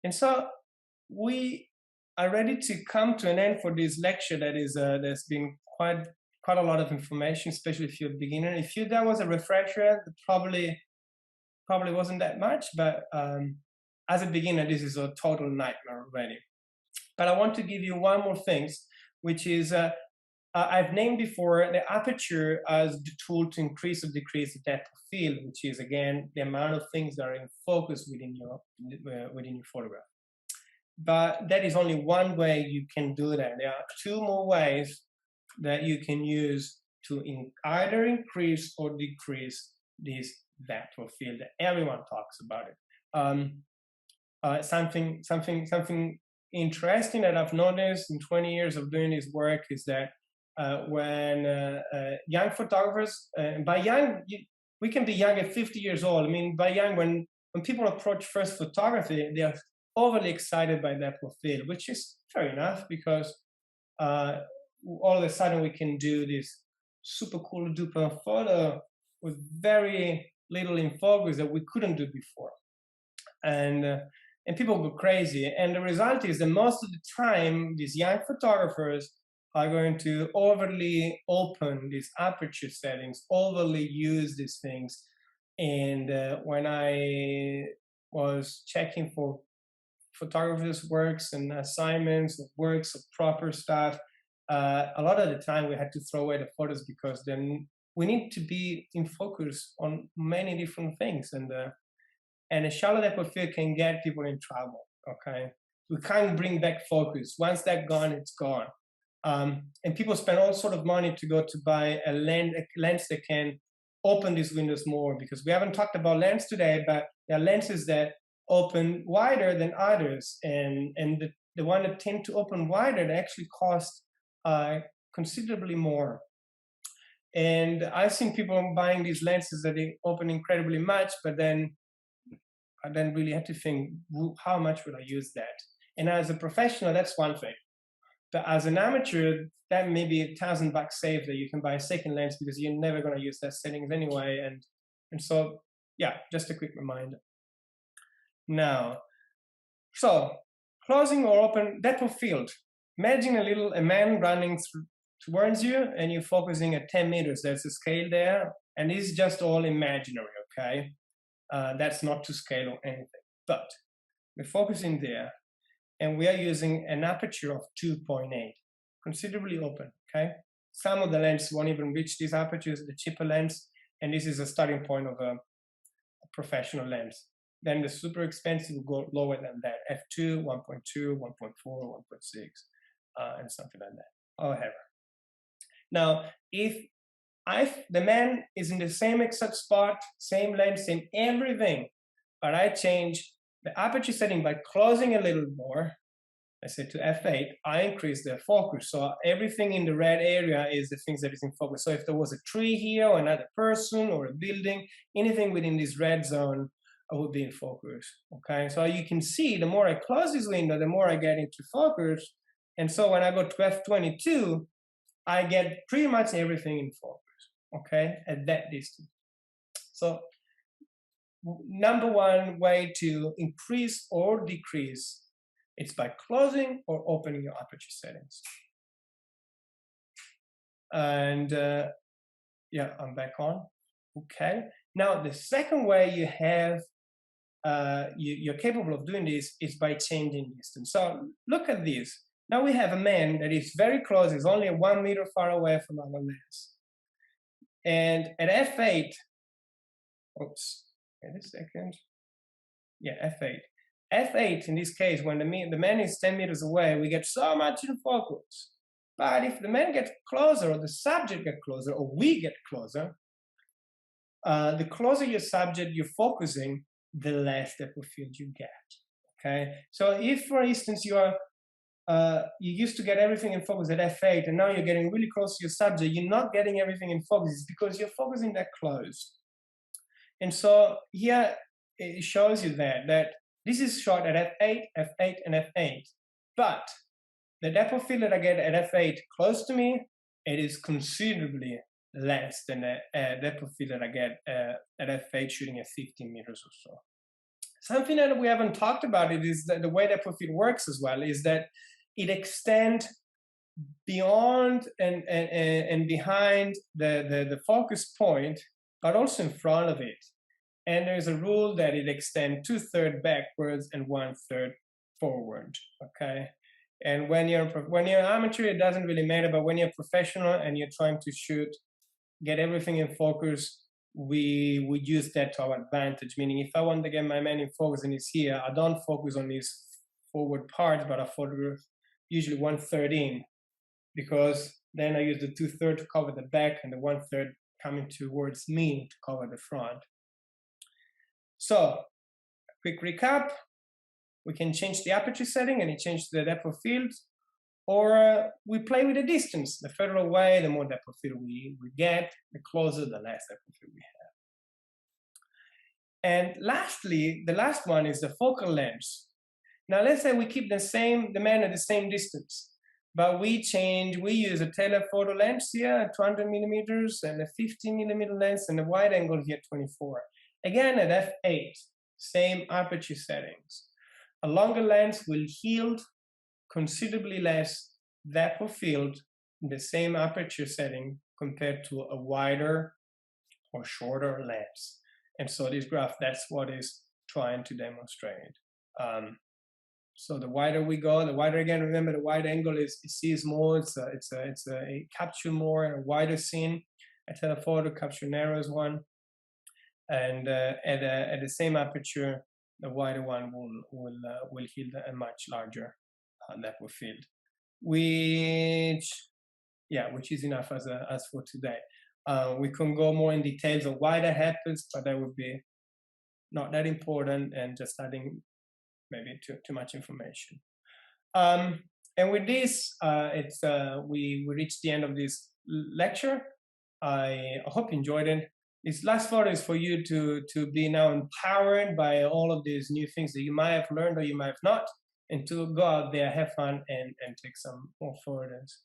And so we are ready to come to an end for this lecture that is there's been quite a lot of information, especially if you're a beginner. If that was a refresher, probably wasn't that much, but as a beginner, this is a total nightmare already. But I want to give you one more thing, which is I've named before the aperture as the tool to increase or decrease the depth of field, which is again the amount of things that are in focus within your photograph. But that is only one way you can do that. There are two more ways that you can use to either increase or decrease this depth of field. Everyone talks about it. Something interesting that I've noticed in 20 years of doing this work is that when young photographers, by young, we can be young at 50 years old. I mean, by young, when people approach first photography, they are overly excited by depth of field, which is fair enough, because all of a sudden we can do this super cool duper photo with very little in focus that we couldn't do before. And people go crazy. And the result is that most of the time, these young photographers are going to overly open these aperture settings, overly use these things. And when I was checking for photographers' works and assignments, works of proper stuff, a lot of the time we had to throw away the photos because then we need to be in focus on many different things. And a shallow depth of field can get people in trouble, okay? We can't bring back focus. Once that's gone, it's gone. And people spend all sort of money to go to buy a lens that can open these windows more, because we haven't talked about lens today, but there are lenses that open wider than others, and the one that tend to open wider, they actually cost considerably more. And I've seen people buying these lenses that they open incredibly much, but then I then really have to think, how much would I use that? And as a professional, that's one thing. But as an amateur, that may be $1,000 safe that you can buy a second lens, because you're never going to use that settings anyway. And so, yeah, just a quick reminder. Now, so closing or open depth of field. Imagine a man running towards you, and you're focusing at 10 meters. There's a scale there, and this is just all imaginary, okay? That's not to scale or anything. But we're focusing there, and we are using an aperture of 2.8, considerably open, okay? Some of the lenses won't even reach these apertures, the cheaper lens, and this is a starting point of a professional lens. Then the super expensive will go lower than that, f2, 1.2, 1.4, 1.6, and something like that, however. Now, if the man is in the same exact spot, same lens, same everything, but I change the aperture setting by closing a little more, I say to f8, I increase the focus. So everything in the red area is the things that is in focus. So if there was a tree here, or another person, or a building, anything within this red zone, I would be in focus, okay? So you can see, the more I close this window, the more I get into focus. And so when I go to f22, I get pretty much everything in focus, okay, at that distance. So number one way to increase or decrease It's by closing or opening your aperture settings. And yeah, I'm back on. Okay. Now, the second way you have, you're capable of doing this is by changing distance. So look at this. Now we have a man that is very close. He's only 1 meter far away from our lens. And at f8, oops, wait a second. Yeah, f8. f8, in this case, when the man is 10 meters away, we get so much in focus. But if the man gets closer, or the subject gets closer, or we get closer, the closer your subject you're focusing, the less depth of field you get. Okay, so if, for instance, you used to get everything in focus at f8, and now you're getting really close to your subject, you're not getting everything in focus. It's because you're focusing that close. And so here it shows you that this is shot at f8, f8, and f8. But the depth of field that I get at f8 close to me, it is considerably less than the depth of field that I get at f8 shooting at 15 meters or so. Something that we haven't talked about it is that the way depth of field works as well is that it extends beyond and behind the focus point, but also in front of it. And there's a rule that it extends 2/3 backwards and 1/3 forward. Okay. And when you're amateur, it doesn't really matter. But when you're professional and you're trying to shoot, get everything in focus, we use that to our advantage. Meaning, if I want to get my man in focus and he's here, I don't focus on his forward part, but I photograph usually 1/3 in, because then I use the 2/3 to cover the back and the 1/3 coming towards me to cover the front. So, quick recap. We can change the aperture setting and it changes the depth of field, or we play with the distance. The further away, the more depth of field we get, the closer, the less depth of field we have. And lastly, the last one is the focal length. Now let's say we keep the man at the same distance, but we use a telephoto lens here at 200 millimeters and a 50 millimeter lens and a wide angle here at 24. Again, at f8, same aperture settings. A longer lens will yield considerably less depth of field in the same aperture setting compared to a wider or shorter lens. And so this graph, that's what is trying to demonstrate. So the wider we go, the wider, again, remember the wide angle it sees more, it capture more, a wider scene. A telephoto capture narrows one. And at the same aperture, the wider one will yield a much larger depth of field, which is enough as for today. We can go more in details of why that happens, but that would be not that important and just adding maybe too much information. And with this, we reached the end of this lecture. I hope you enjoyed it. This last photo is for you to be now empowered by all of these new things that you might have learned or you might have not, and to go out there, have fun, and take some more photos.